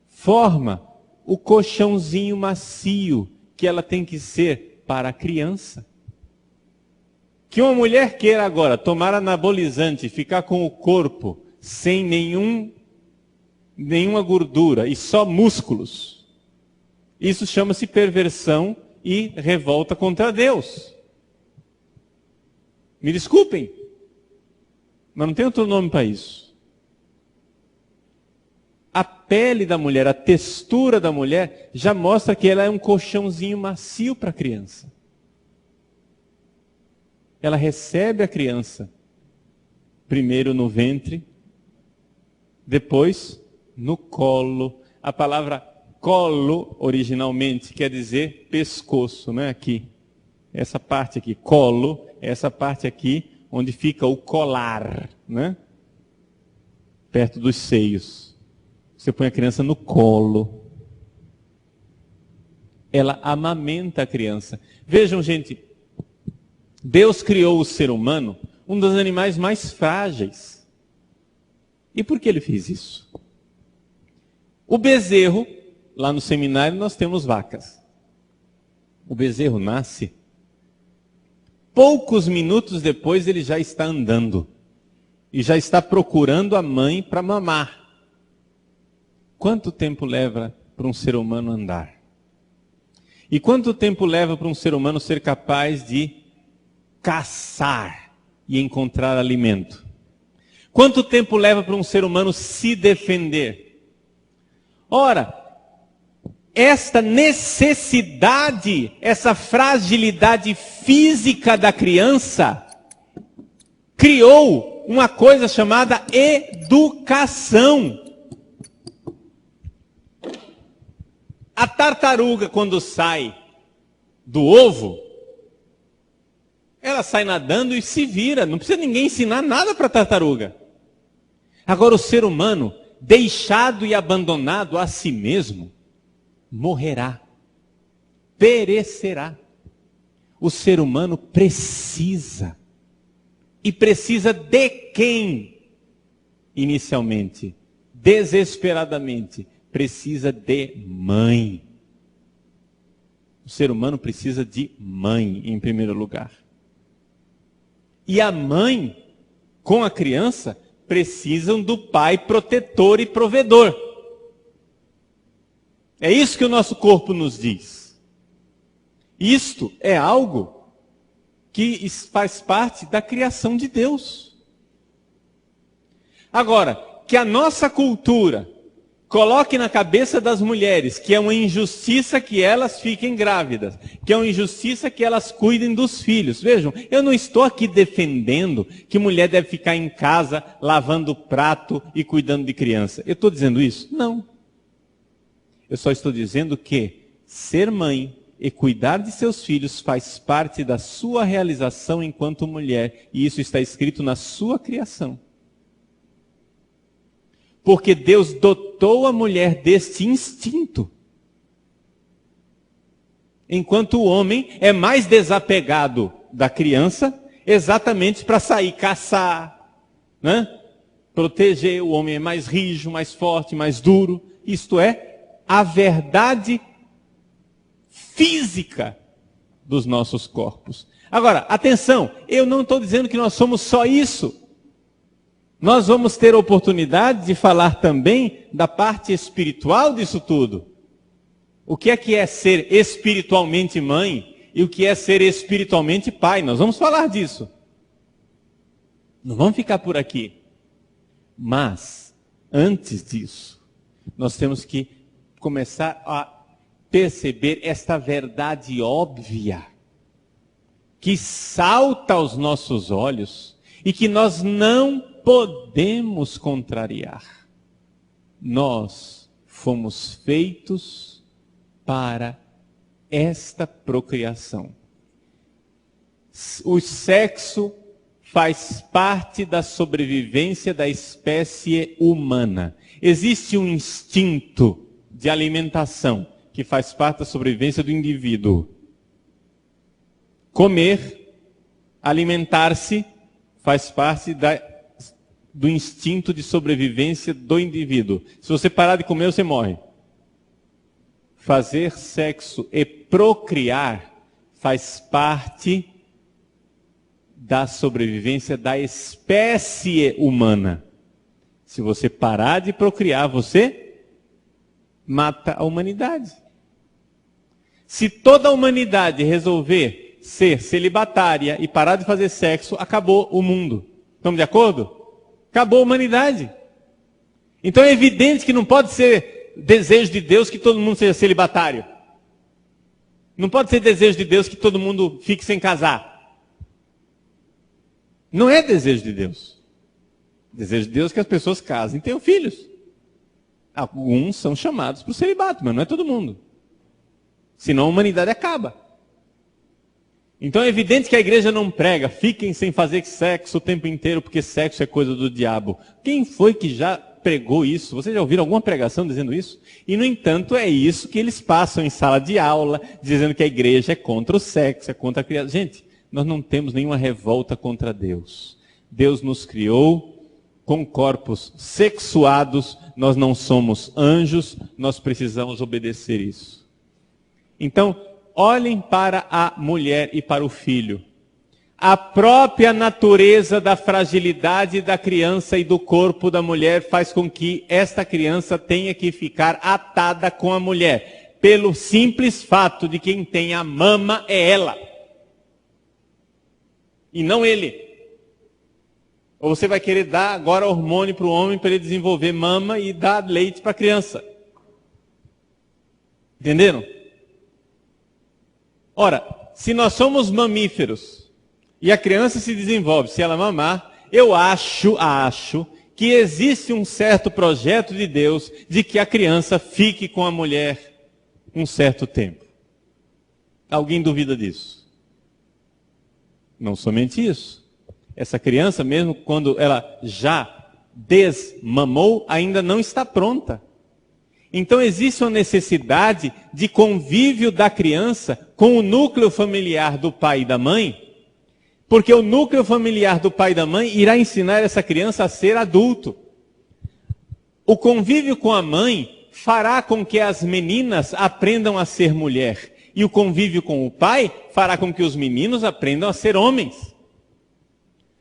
Forma o colchãozinho macio que ela tem que ser para a criança. Que uma mulher queira agora tomar anabolizante e ficar com o corpo sem nenhuma gordura e só músculos, isso chama-se perversão e revolta contra Deus. Me desculpem, mas não tem outro nome para isso. A pele da mulher, a textura da mulher, já mostra que ela é um colchãozinho macio para a criança. Ela recebe a criança, primeiro no ventre, depois no colo. A palavra colo, originalmente, quer dizer pescoço, não é aqui? Essa parte aqui, colo, essa parte aqui, onde fica o colar, né? Perto dos seios. Você põe a criança no colo. Ela amamenta a criança. Vejam, gente, Deus criou o ser humano, um dos animais mais frágeis. E por que ele fez isso? O bezerro, lá no seminário nós temos vacas. O bezerro nasce, poucos minutos depois ele já está andando. E já está procurando a mãe para mamar. Quanto tempo leva para um ser humano andar? E quanto tempo leva para um ser humano ser capaz de caçar e encontrar alimento? Quanto tempo leva para um ser humano se defender? Ora, esta necessidade, essa fragilidade física da criança, criou uma coisa chamada educação. A tartaruga, quando sai do ovo, ela sai nadando e se vira. Não precisa ninguém ensinar nada para a tartaruga. Agora, o ser humano, deixado e abandonado a si mesmo, morrerá, perecerá. O ser humano precisa. E precisa de quem? Inicialmente, desesperadamente, precisa de mãe. O ser humano precisa de mãe, em primeiro lugar. E a mãe, com a criança, precisam do pai protetor e provedor. É isso que o nosso corpo nos diz. Isto é algo que faz parte da criação de Deus. Agora, que a nossa cultura coloque na cabeça das mulheres que é uma injustiça que elas fiquem grávidas, que é uma injustiça que elas cuidem dos filhos. Vejam, eu não estou aqui defendendo que mulher deve ficar em casa lavando prato e cuidando de criança. Eu estou dizendo isso? Não. Eu só estou dizendo que ser mãe e cuidar de seus filhos faz parte da sua realização enquanto mulher, e isso está escrito na sua criação. Porque Deus dotou a mulher deste instinto. Enquanto o homem é mais desapegado da criança, exatamente para sair caçar, né? Proteger. O homem é mais rijo, mais forte, mais duro. Isto é a verdade física dos nossos corpos. Agora, atenção, eu não estou dizendo que nós somos só isso. Nós vamos ter a oportunidade de falar também da parte espiritual disso tudo. O que é ser espiritualmente mãe e o que é ser espiritualmente pai. Nós vamos falar disso. Não vamos ficar por aqui. Mas, antes disso, nós temos que começar a perceber esta verdade óbvia que salta aos nossos olhos e que nós não podemos contrariar. Nós fomos feitos para esta procriação. O sexo faz parte da sobrevivência da espécie humana. Existe um instinto de alimentação que faz parte da sobrevivência do indivíduo. Comer, alimentar-se, faz parte do instinto de sobrevivência do indivíduo. Se você parar de comer, você morre. Fazer sexo e procriar faz parte da sobrevivência da espécie humana. Se você parar de procriar, você mata a humanidade. Se toda a humanidade resolver ser celibatária e parar de fazer sexo, acabou o mundo. Estamos de acordo? Acabou a humanidade. Então é evidente que não pode ser desejo de Deus que todo mundo seja celibatário. Não pode ser desejo de Deus que todo mundo fique sem casar. Não é desejo de Deus. Desejo de Deus é que as pessoas casem e tenham filhos. Alguns são chamados para o celibato, mas não é todo mundo. Senão a humanidade acaba. Então é evidente que a igreja não prega, fiquem sem fazer sexo o tempo inteiro, porque sexo é coisa do diabo. Quem foi que já pregou isso? Vocês já ouviram alguma pregação dizendo isso? E no entanto é isso que eles passam em sala de aula, dizendo que a igreja é contra o sexo, é contra a criança. Gente, nós não temos nenhuma revolta contra Deus. Deus nos criou com corpos sexuados, nós não somos anjos, nós precisamos obedecer isso. Então, olhem para a mulher e para o filho. A própria natureza da fragilidade da criança e do corpo da mulher faz com que esta criança tenha que ficar atada com a mulher, pelo simples fato de quem tem a mama é ela, e não ele. Ou você vai querer dar agora hormônio para o homem para ele desenvolver mama e dar leite para a criança. Entenderam? Ora, se nós somos mamíferos e a criança se desenvolve, se ela mamar, eu acho que existe um certo projeto de Deus de que a criança fique com a mulher um certo tempo. Alguém duvida disso? Não somente isso. Essa criança, mesmo quando ela já desmamou, ainda não está pronta. Então existe uma necessidade de convívio da criança com o núcleo familiar do pai e da mãe, porque o núcleo familiar do pai e da mãe irá ensinar essa criança a ser adulto. O convívio com a mãe fará com que as meninas aprendam a ser mulher, e o convívio com o pai fará com que os meninos aprendam a ser homens.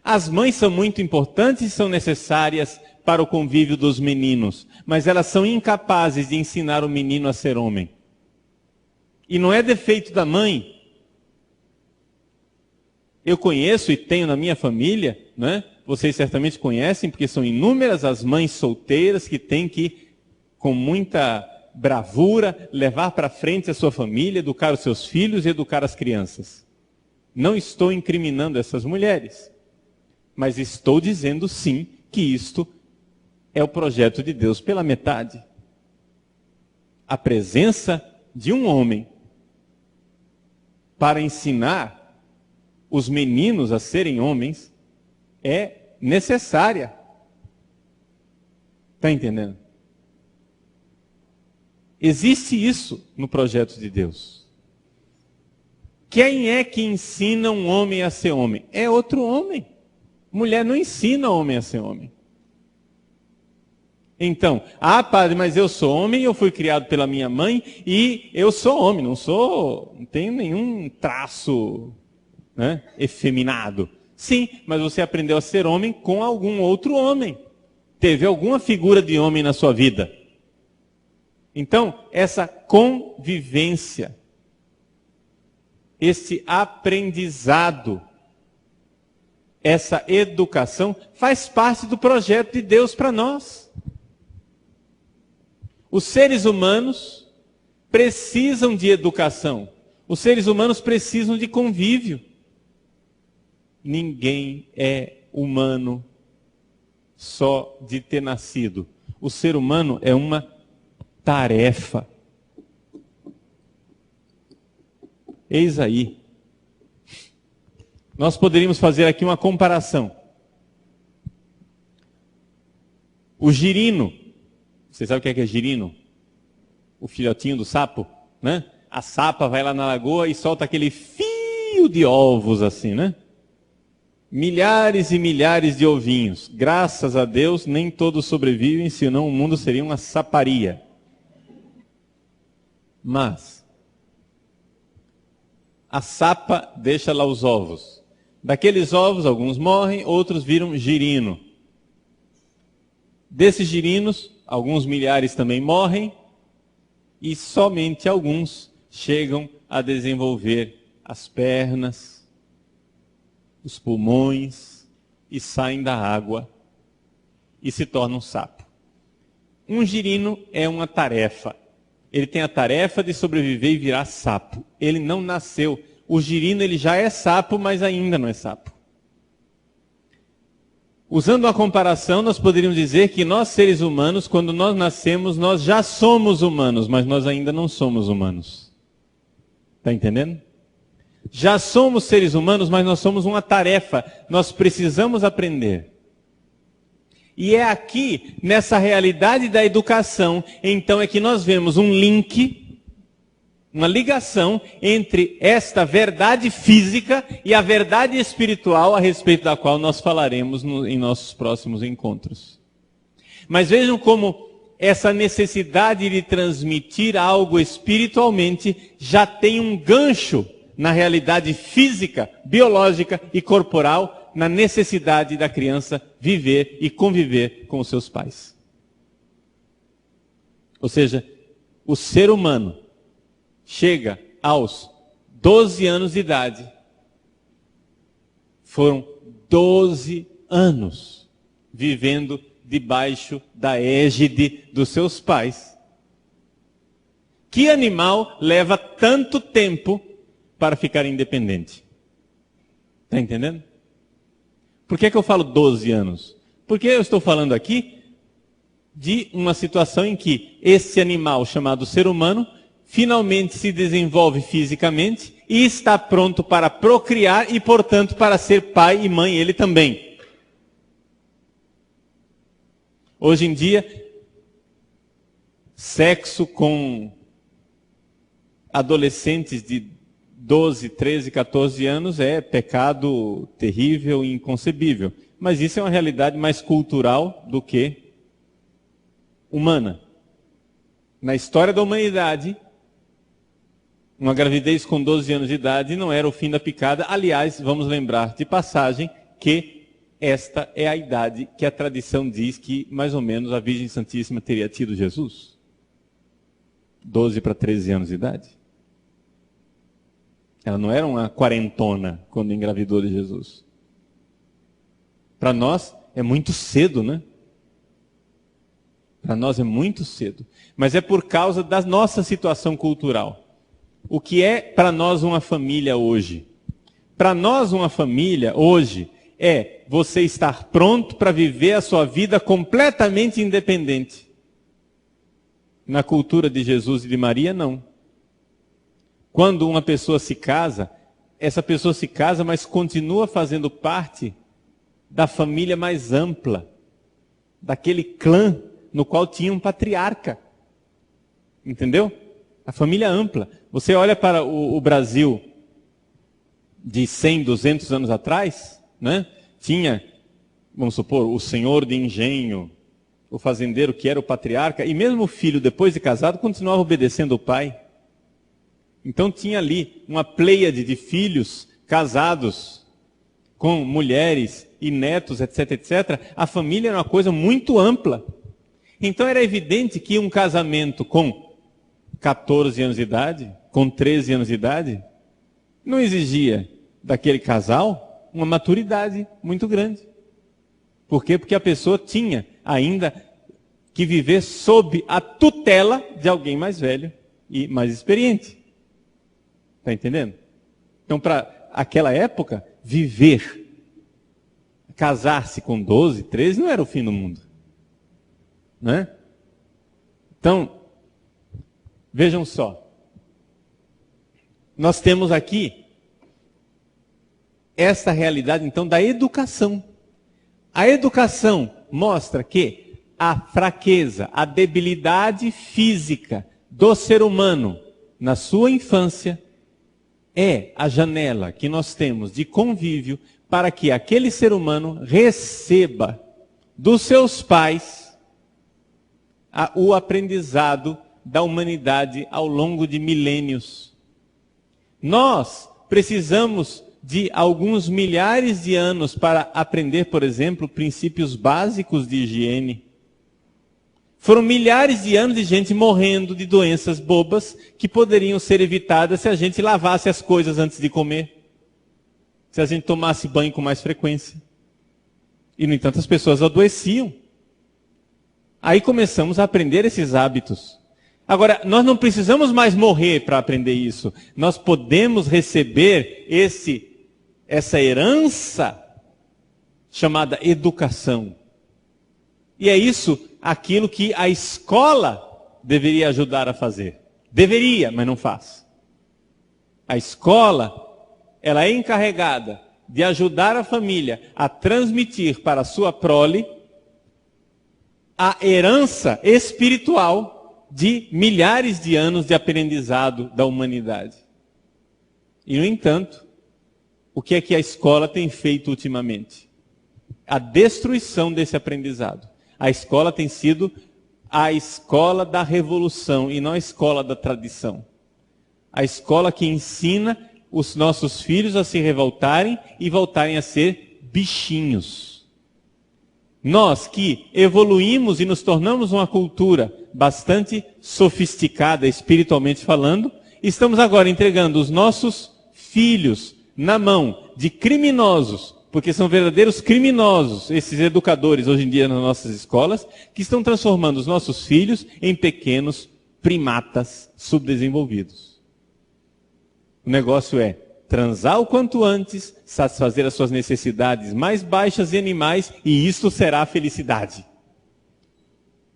As mães são muito importantes e são necessárias para o convívio dos meninos, mas elas são incapazes de ensinar o menino a ser homem. E não é defeito da mãe. Eu conheço e tenho na minha família, né? Vocês certamente conhecem, porque são inúmeras as mães solteiras que têm que, com muita bravura, levar para frente a sua família, educar os seus filhos e educar as crianças. Não estou incriminando essas mulheres, mas estou dizendo sim que isto é o projeto de Deus pela metade. A presença de um homem para ensinar os meninos a serem homens é necessária. Está entendendo? Existe isso no projeto de Deus. Quem é que ensina um homem a ser homem? É outro homem. Mulher não ensina homem a ser homem. Então, padre, mas eu sou homem, eu fui criado pela minha mãe e eu sou homem, não tenho nenhum traço, né, efeminado. Sim, mas você aprendeu a ser homem com algum outro homem. Teve alguma figura de homem na sua vida. Então, essa convivência, esse aprendizado, essa educação faz parte do projeto de Deus para nós. Os seres humanos precisam de educação. Os seres humanos precisam de convívio. Ninguém é humano só de ter nascido. O ser humano é uma tarefa. Eis aí. Nós poderíamos fazer aqui uma comparação. O girino. Você sabe o que é girino? O filhotinho do sapo, né? A sapa vai lá na lagoa e solta aquele fio de ovos assim, né? Milhares e milhares de ovinhos. Graças a Deus, nem todos sobrevivem, senão o mundo seria uma saparia. Mas a sapa deixa lá os ovos. Daqueles ovos, alguns morrem, outros viram girino. Desses girinos, alguns milhares também morrem e somente alguns chegam a desenvolver as pernas, os pulmões e saem da água e se tornam sapo. Um girino é uma tarefa. Ele tem a tarefa de sobreviver e virar sapo. Ele não nasceu. O girino ele já é sapo, mas ainda não é sapo. Usando uma comparação, nós poderíamos dizer que nós, seres humanos, quando nós nascemos, nós já somos humanos, mas nós ainda não somos humanos. Está entendendo? Já somos seres humanos, mas nós somos uma tarefa. Nós precisamos aprender. E é aqui, nessa realidade da educação, então é que nós vemos um link, uma ligação entre esta verdade física e a verdade espiritual a respeito da qual nós falaremos em nossos próximos encontros. Mas vejam como essa necessidade de transmitir algo espiritualmente já tem um gancho na realidade física, biológica e corporal, na necessidade da criança viver e conviver com os seus pais. Ou seja, o ser humano chega aos 12 anos de idade. Foram 12 anos vivendo debaixo da égide dos seus pais. Que animal leva tanto tempo para ficar independente? Está entendendo? Por que eu falo 12 anos? Porque eu estou falando aqui de uma situação em que esse animal chamado ser humano finalmente se desenvolve fisicamente e está pronto para procriar e, portanto, para ser pai e mãe ele também. Hoje em dia, sexo com adolescentes de 12, 13, 14 anos é pecado terrível e inconcebível. Mas isso é uma realidade mais cultural do que humana. Na história da humanidade, uma gravidez com 12 anos de idade não era o fim da picada. Aliás, vamos lembrar de passagem que esta é a idade que a tradição diz que mais ou menos a Virgem Santíssima teria tido Jesus. 12 para 13 anos de idade. Ela não era uma quarentona quando engravidou de Jesus. Para nós é muito cedo, né? Para nós é muito cedo. Mas é por causa da nossa situação cultural. O que é para nós uma família hoje? Para nós uma família hoje é você estar pronto para viver a sua vida completamente independente. Na cultura de Jesus e de Maria, não. Quando uma pessoa se casa, essa pessoa se casa, mas continua fazendo parte da família mais ampla, daquele clã no qual tinha um patriarca. Entendeu? A família ampla. Você olha para o Brasil de 100, 200 anos atrás, né? Tinha, vamos supor, o senhor de engenho, o fazendeiro que era o patriarca, e mesmo o filho, depois de casado, continuava obedecendo o pai. Então tinha ali uma pleiade de filhos casados com mulheres e netos, etc, etc. A família era uma coisa muito ampla. Então era evidente que um casamento com 14 anos de idade, com 13 anos de idade, não exigia daquele casal uma maturidade muito grande. Por quê? Porque a pessoa tinha ainda que viver sob a tutela de alguém mais velho e mais experiente. Está entendendo? Então, para aquela época, casar-se com 12, 13 não era o fim do mundo. Né? Então, vejam só. Nós temos aqui essa realidade, então, da educação. A educação mostra que a fraqueza, a debilidade física do ser humano na sua infância é a janela que nós temos de convívio para que aquele ser humano receba dos seus pais o aprendizado da humanidade ao longo de milênios. Nós precisamos de alguns milhares de anos para aprender, por exemplo, princípios básicos de higiene. Foram milhares de anos de gente morrendo de doenças bobas que poderiam ser evitadas se a gente lavasse as coisas antes de comer. Se a gente tomasse banho com mais frequência. E, no entanto, as pessoas adoeciam. Aí começamos a aprender esses hábitos. Agora, nós não precisamos mais morrer para aprender isso. Nós podemos receber essa herança chamada educação. E é isso aquilo que a escola deveria ajudar a fazer. Deveria, mas não faz. A escola, ela é encarregada de ajudar a família a transmitir para a sua prole a herança espiritual de milhares de anos de aprendizado da humanidade. E, no entanto, o que é que a escola tem feito ultimamente? A destruição desse aprendizado. A escola tem sido a escola da revolução e não a escola da tradição. A escola que ensina os nossos filhos a se revoltarem e voltarem a ser bichinhos. Nós que evoluímos e nos tornamos uma cultura bastante sofisticada, espiritualmente falando, estamos agora entregando os nossos filhos na mão de criminosos, porque são verdadeiros criminosos, esses educadores hoje em dia nas nossas escolas, que estão transformando os nossos filhos em pequenos primatas subdesenvolvidos. O negócio é transar o quanto antes, satisfazer as suas necessidades mais baixas e animais, e isto será a felicidade.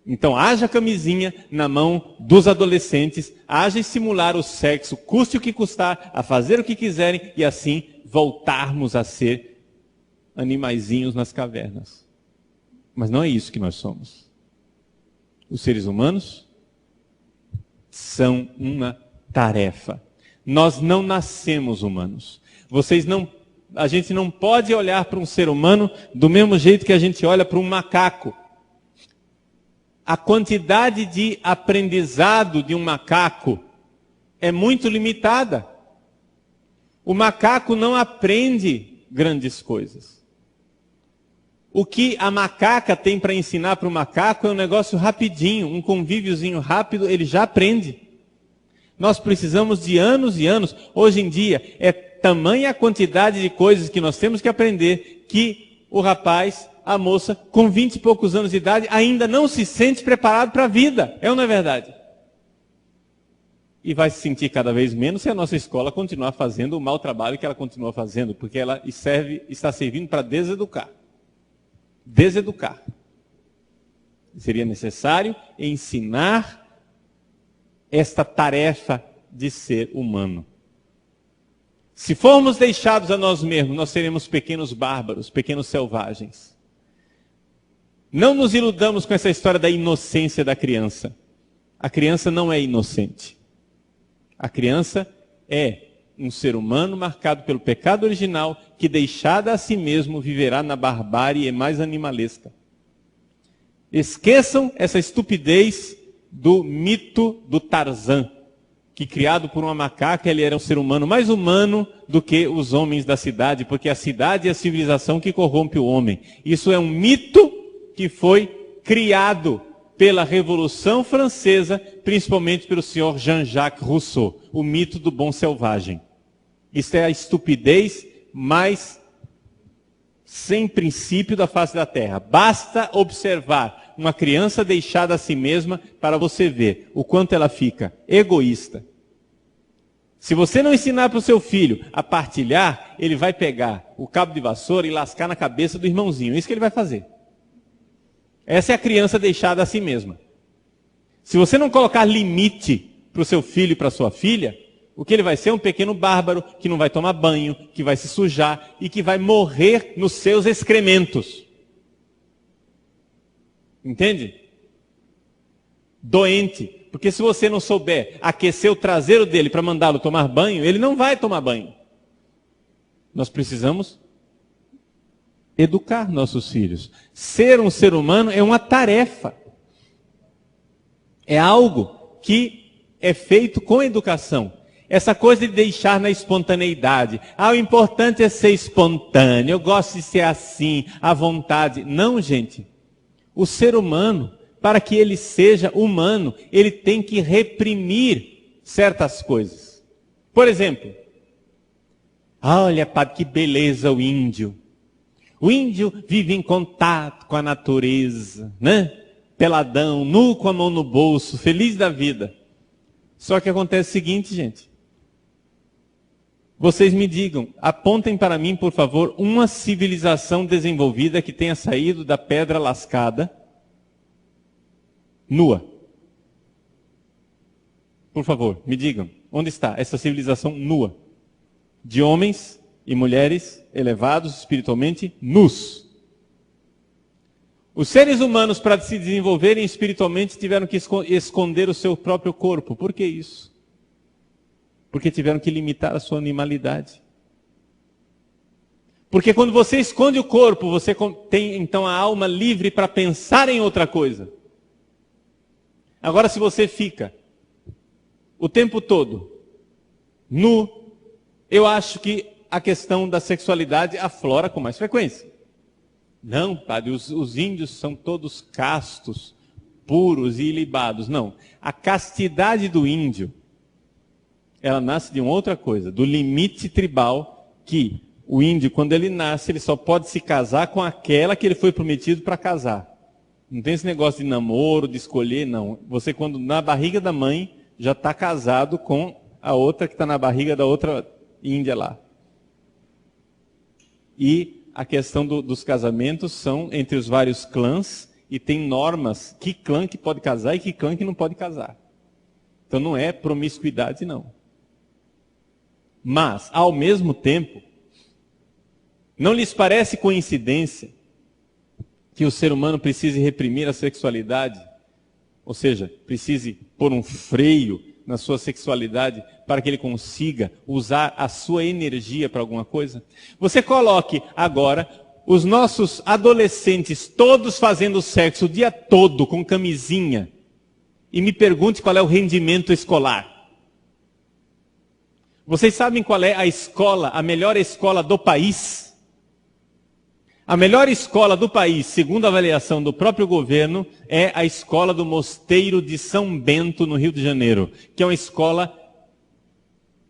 Então, haja camisinha na mão dos adolescentes, haja estimular o sexo, custe o que custar, a fazer o que quiserem, e assim voltarmos a ser animaizinhos nas cavernas. Mas não é isso que nós somos. Os seres humanos são uma tarefa. Nós não nascemos humanos. A gente não pode olhar para um ser humano do mesmo jeito que a gente olha para um macaco. A quantidade de aprendizado de um macaco é muito limitada. O macaco não aprende grandes coisas. O que a macaca tem para ensinar para o macaco é um negócio rapidinho, um convíviozinho rápido, ele já aprende. Nós precisamos de anos e anos. Hoje em dia, é tamanha a quantidade de coisas que nós temos que aprender que o rapaz, a moça, com 20 e poucos anos de idade, ainda não se sente preparado para a vida. É ou não é verdade? E vai se sentir cada vez menos se a nossa escola continuar fazendo o mau trabalho que ela continua fazendo, porque ela está servindo para deseducar. Deseducar. Seria necessário ensinar esta tarefa de ser humano. Se formos deixados a nós mesmos, nós seremos pequenos bárbaros, pequenos selvagens. Não nos iludamos com essa história da inocência da criança. A criança não é inocente. A criança é um ser humano marcado pelo pecado original, que deixada a si mesmo viverá na barbárie e mais animalesca. Esqueçam essa estupidez do mito do Tarzan, que criado por uma macaca, ele era um ser humano mais humano do que os homens da cidade, porque a cidade é a civilização que corrompe o homem. Isso é um mito que foi criado pela Revolução Francesa, principalmente pelo senhor Jean-Jacques Rousseau, o mito do bom selvagem. Isso é a estupidez mais sem princípio da face da terra. Basta observar uma criança deixada a si mesma para você ver o quanto ela fica egoísta. Se você não ensinar para o seu filho a partilhar, ele vai pegar o cabo de vassoura e lascar na cabeça do irmãozinho. É isso que ele vai fazer. Essa é a criança deixada a si mesma. Se você não colocar limite para o seu filho e para a sua filha, o que ele vai ser é um pequeno bárbaro que não vai tomar banho, que vai se sujar e que vai morrer nos seus excrementos. Entende? Doente. Porque se você não souber aquecer o traseiro dele para mandá-lo tomar banho, ele não vai tomar banho. Nós precisamos educar nossos filhos. Ser um ser humano é uma tarefa. É algo que é feito com educação. Essa coisa de deixar na espontaneidade. O importante é ser espontâneo. Eu gosto de ser assim, à vontade. Não, gente. O ser humano, para que ele seja humano, ele tem que reprimir certas coisas. Por exemplo, olha, padre, que beleza o índio. O índio vive em contato com a natureza, né? Peladão, nu com a mão no bolso, feliz da vida. Só que acontece o seguinte, gente. Vocês me digam, apontem para mim, por favor, uma civilização desenvolvida que tenha saído da pedra lascada nua. Por favor, me digam, onde está essa civilização nua? De homens e mulheres elevados espiritualmente nus. Os seres humanos, para se desenvolverem espiritualmente, tiveram que esconder o seu próprio corpo. Por que isso? Porque tiveram que limitar a sua animalidade. Porque quando você esconde o corpo, você tem então a alma livre para pensar em outra coisa. Agora, se você fica o tempo todo nu, eu acho que a questão da sexualidade aflora com mais frequência. Não, padre, os índios são todos castos, puros e ilibados. Não, a castidade do índio, ela nasce de uma outra coisa, do limite tribal, que o índio, quando ele nasce, ele só pode se casar com aquela que ele foi prometido para casar. Não tem esse negócio de namoro, de escolher, não. Você, quando na barriga da mãe, já está casado com a outra que está na barriga da outra índia lá. E a questão dos casamentos são entre os vários clãs e tem normas, que clã que pode casar e que clã que não pode casar. Então não é promiscuidade, não. Mas, ao mesmo tempo, não lhes parece coincidência que o ser humano precise reprimir a sexualidade? Ou seja, precise pôr um freio na sua sexualidade para que ele consiga usar a sua energia para alguma coisa? Você coloque agora os nossos adolescentes todos fazendo sexo o dia todo com camisinha e me pergunte qual é o rendimento escolar. Vocês sabem qual é a escola, a melhor escola do país? A melhor escola do país, segundo a avaliação do próprio governo, é a escola do Mosteiro de São Bento, no Rio de Janeiro, que é uma escola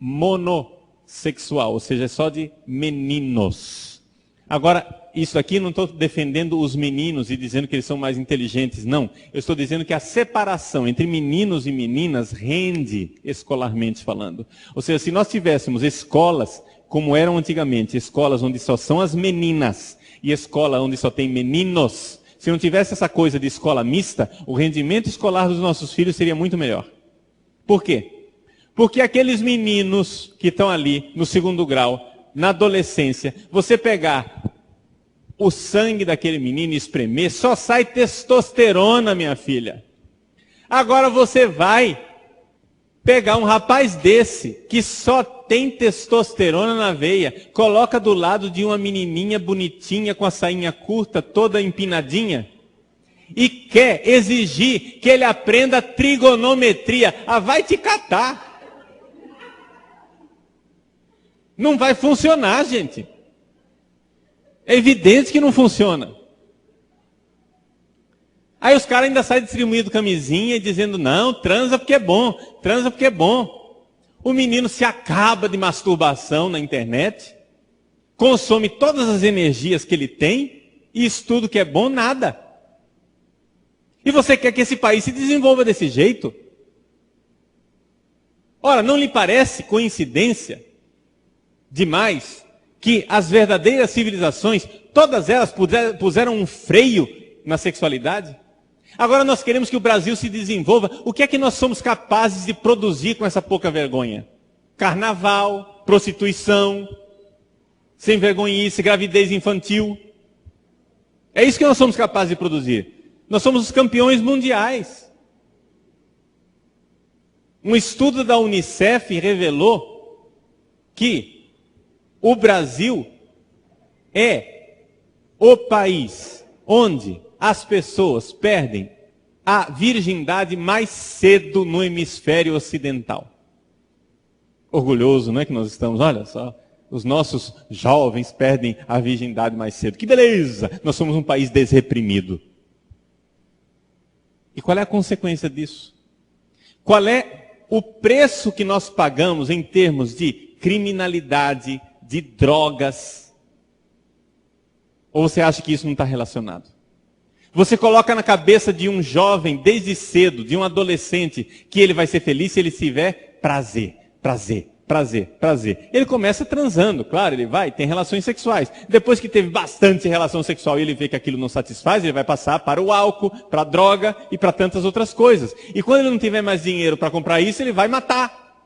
monossexual, ou seja, é só de meninos. Agora, isso aqui não estou defendendo os meninos e dizendo que eles são mais inteligentes, não. Eu estou dizendo que a separação entre meninos e meninas rende escolarmente falando. Ou seja, se nós tivéssemos escolas como eram antigamente, escolas onde só são as meninas e escola onde só tem meninos, se não tivesse essa coisa de escola mista, o rendimento escolar dos nossos filhos seria muito melhor. Por quê? Porque aqueles meninos que estão ali no segundo grau, na adolescência, você pegar o sangue daquele menino e espremer, só sai testosterona, minha filha. Agora você vai pegar um rapaz desse, que só tem testosterona na veia, coloca do lado de uma menininha bonitinha, com a sainha curta, toda empinadinha, e quer exigir que ele aprenda trigonometria. Ah, vai te catar. Não vai funcionar, gente. É evidente que não funciona. Aí os caras ainda saem distribuindo camisinha e dizendo, não, transa porque é bom, transa porque é bom. O menino se acaba de masturbação na internet, consome todas as energias que ele tem, e isso tudo que é bom, nada. E você quer que esse país se desenvolva desse jeito? Ora, não lhe parece coincidência demais que as verdadeiras civilizações, todas elas puseram um freio na sexualidade? Agora nós queremos que o Brasil se desenvolva. O que é que nós somos capazes de produzir com essa pouca vergonha? Carnaval, prostituição, sem vergonhice, gravidez infantil. É isso que nós somos capazes de produzir. Nós somos os campeões mundiais. Um estudo da Unicef revelou que o Brasil é o país onde as pessoas perdem a virgindade mais cedo no hemisfério ocidental. Orgulhoso, não é que nós estamos? Olha só, os nossos jovens perdem a virgindade mais cedo. Que beleza! Nós somos um país desreprimido. E qual é a consequência disso? Qual é o preço que nós pagamos em termos de criminalidade, de drogas? Ou você acha que isso não está relacionado? Você coloca na cabeça de um jovem, desde cedo, de um adolescente, que ele vai ser feliz se ele tiver prazer, prazer, prazer, prazer. Ele começa transando, claro, ele vai, tem relações sexuais. Depois que teve bastante relação sexual e ele vê que aquilo não satisfaz, ele vai passar para o álcool, para a droga e para tantas outras coisas. E quando ele não tiver mais dinheiro para comprar isso, ele vai matar.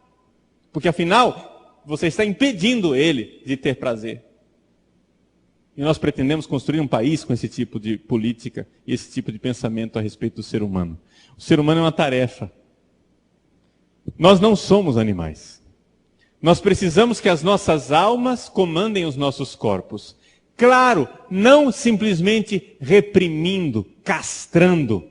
Porque afinal, você está impedindo ele de ter prazer. E nós pretendemos construir um país com esse tipo de política e esse tipo de pensamento a respeito do ser humano. O ser humano é uma tarefa. Nós não somos animais. Nós precisamos que as nossas almas comandem os nossos corpos. Claro, não simplesmente reprimindo, castrando,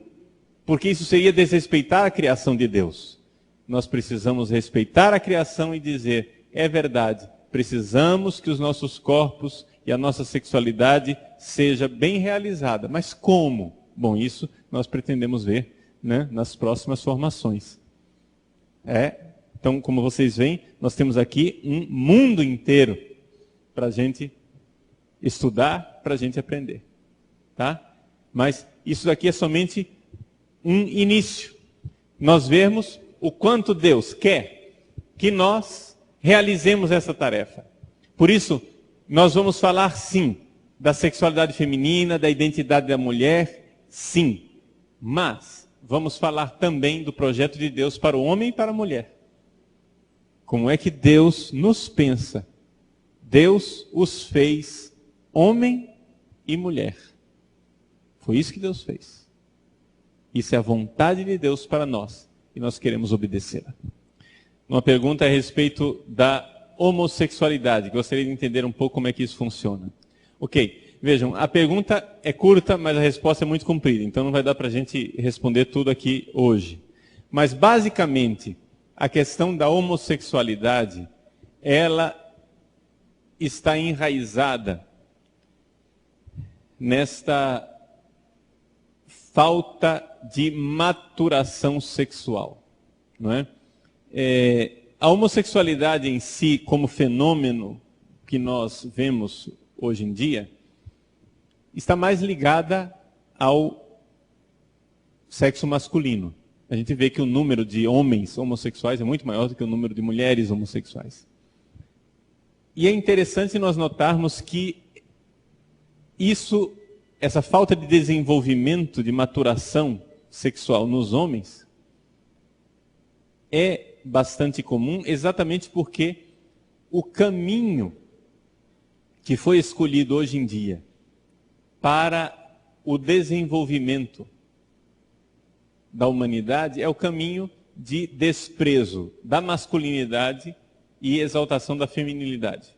porque isso seria desrespeitar a criação de Deus. Nós precisamos respeitar a criação e dizer, é verdade, precisamos que os nossos corpos e a nossa sexualidade seja bem realizada. Mas como? Bom, isso nós pretendemos ver, né, nas próximas formações. Então, como vocês veem, nós temos aqui um mundo inteiro para a gente estudar, para a gente aprender. Tá? Mas isso daqui é somente um início. Nós vemos o quanto Deus quer que nós realizemos essa tarefa. Por isso, nós vamos falar, sim, da sexualidade feminina, da identidade da mulher, sim. Mas vamos falar também do projeto de Deus para o homem e para a mulher. Como é que Deus nos pensa? Deus os fez homem e mulher. Foi isso que Deus fez. Isso é a vontade de Deus para nós. E nós queremos obedecê-la. Uma pergunta a respeito da homossexualidade. Gostaria de entender um pouco como é que isso funciona. Ok, vejam, a pergunta é curta, mas a resposta é muito comprida, então não vai dar para a gente responder tudo aqui hoje. Mas basicamente, a questão da homossexualidade, ela está enraizada nesta falta de maturação sexual, não é? A homossexualidade em si, como fenômeno que nós vemos hoje em dia, está mais ligada ao sexo masculino. A gente vê que o número de homens homossexuais é muito maior do que o número de mulheres homossexuais. E é interessante nós notarmos que essa falta de desenvolvimento, de maturação sexual nos homens, é bastante comum, exatamente porque o caminho que foi escolhido hoje em dia para o desenvolvimento da humanidade é o caminho de desprezo da masculinidade e exaltação da feminilidade.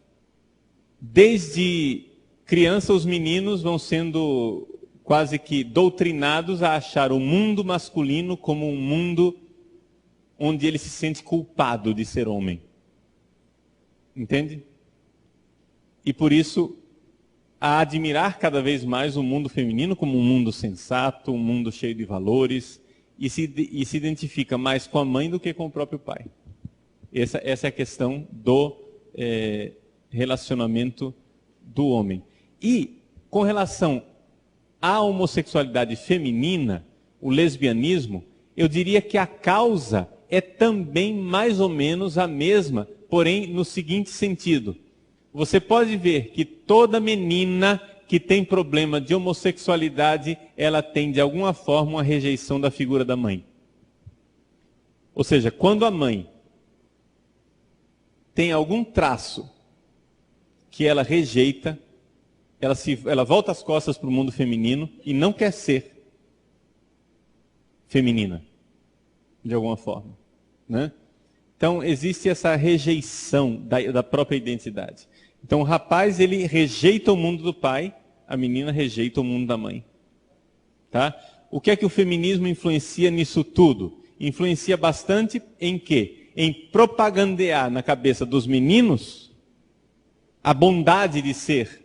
Desde criança, os meninos vão sendo quase que doutrinados a achar o mundo masculino como um mundo onde ele se sente culpado de ser homem. Entende? E por isso, a admirar cada vez mais o mundo feminino como um mundo sensato, um mundo cheio de valores, e se identifica mais com a mãe do que com o próprio pai. Essa é a questão do relacionamento do homem. E, com relação à homossexualidade feminina, o lesbianismo, eu diria que a causa é também mais ou menos a mesma, porém no seguinte sentido. Você pode ver que toda menina que tem problema de homossexualidade, ela tem de alguma forma uma rejeição da figura da mãe. Ou seja, quando a mãe tem algum traço que ela rejeita, ela volta as costas para o mundo feminino e não quer ser feminina, de alguma forma, né? Então, existe essa rejeição da própria identidade. Então, o rapaz, ele rejeita o mundo do pai, a menina rejeita o mundo da mãe. Tá? O que é que o feminismo influencia nisso tudo? Influencia bastante em quê? Em propagandear na cabeça dos meninos a bondade de ser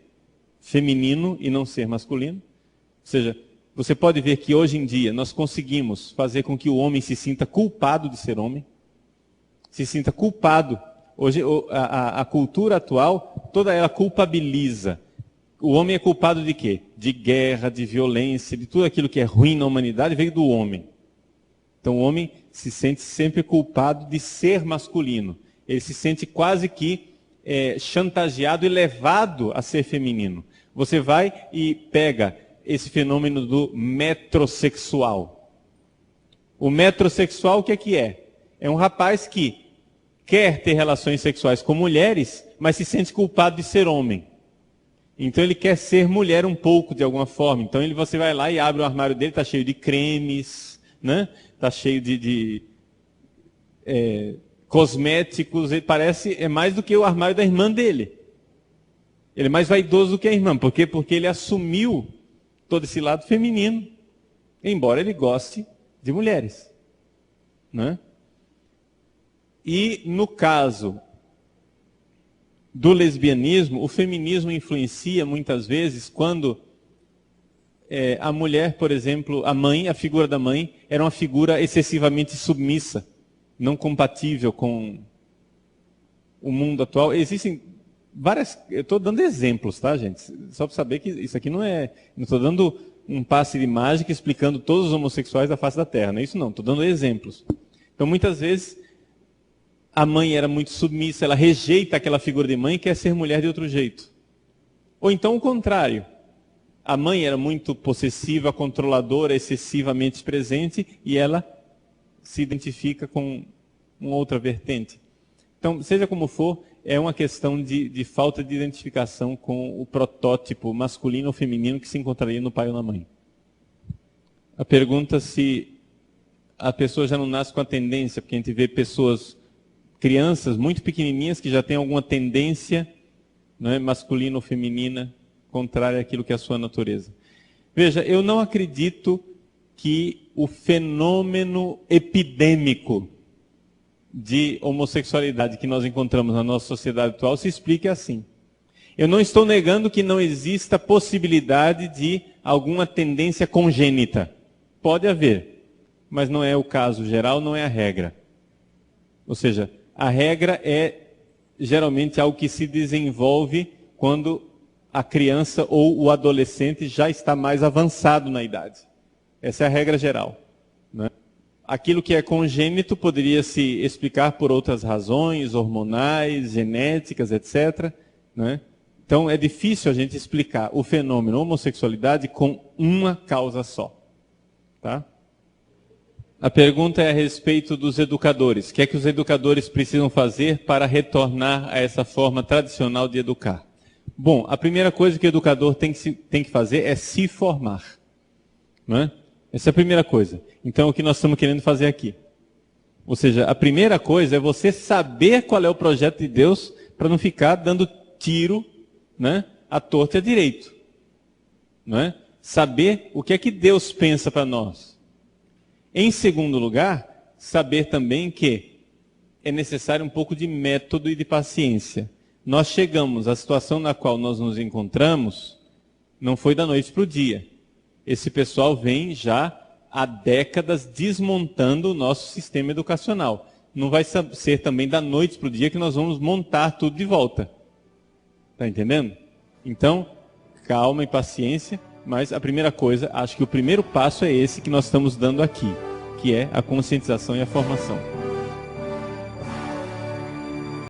feminino e não ser masculino. Ou seja, você pode ver que hoje em dia nós conseguimos fazer com que o homem se sinta culpado de ser homem. Se sinta culpado. Hoje a cultura atual, toda ela culpabiliza. O homem é culpado de quê? De guerra, de violência, de tudo aquilo que é ruim na humanidade veio do homem. Então o homem se sente sempre culpado de ser masculino. Ele se sente quase que chantageado e levado a ser feminino. Você vai e pega esse fenômeno do metrosexual. O metrosexual o que é que é? É um rapaz que quer ter relações sexuais com mulheres, mas se sente culpado de ser homem. Então ele quer ser mulher um pouco, de alguma forma. Então você vai lá e abre o armário dele, está cheio de cremes, né? Está cheio de cosméticos, ele parece mais do que o armário da irmã dele. Ele é mais vaidoso do que a irmã. Por quê? Porque ele assumiu todo esse lado feminino, embora ele goste de mulheres, né? E no caso do lesbianismo, o feminismo influencia muitas vezes quando a mulher, por exemplo, a mãe, a figura da mãe, era uma figura excessivamente submissa, não compatível com o mundo atual. Existem várias... Eu estou dando exemplos, tá, gente? Só para saber que isso aqui não é... Não estou dando um passe de mágica explicando todos os homossexuais da face da Terra. Não é isso não, estou dando exemplos. Então, muitas vezes, a mãe era muito submissa, ela rejeita aquela figura de mãe e quer ser mulher de outro jeito. Ou então o contrário. A mãe era muito possessiva, controladora, excessivamente presente, e ela se identifica com uma outra vertente. Então, seja como for, é uma questão de falta de identificação com o protótipo masculino ou feminino que se encontraria no pai ou na mãe. A pergunta se a pessoa já não nasce com a tendência, porque a gente vê crianças muito pequenininhas que já têm alguma tendência, né, masculina ou feminina, contrária àquilo que é a sua natureza. Veja, eu não acredito que o fenômeno epidêmico de homossexualidade que nós encontramos na nossa sociedade atual se explique assim. Eu não estou negando que não exista possibilidade de alguma tendência congênita. Pode haver, mas não é o caso geral, não é a regra. Ou seja, a regra é geralmente algo que se desenvolve quando a criança ou o adolescente já está mais avançado na idade. Essa é a regra geral, né? Aquilo que é congênito poderia se explicar por outras razões, hormonais, genéticas, etc., né? Então é difícil a gente explicar o fenômeno homossexualidade com uma causa só. Tá? A pergunta é a respeito dos educadores. O que é que os educadores precisam fazer para retornar a essa forma tradicional de educar? Bom, a primeira coisa que o educador tem que fazer é se formar. Não é? Essa é a primeira coisa. Então, o que nós estamos querendo fazer aqui? Ou seja, a primeira coisa é você saber qual é o projeto de Deus para não ficar dando tiro, né, à torta e à direito. Não é? Saber o que é que Deus pensa para nós. Em segundo lugar, saber também que é necessário um pouco de método e de paciência. Nós chegamos à situação na qual nós nos encontramos, não foi da noite para o dia. Esse pessoal vem já há décadas desmontando o nosso sistema educacional. Não vai ser também da noite para o dia que nós vamos montar tudo de volta. Está entendendo? Então, calma e paciência, mas a primeira coisa, acho que o primeiro passo é esse que nós estamos dando aqui, que é a conscientização e a formação.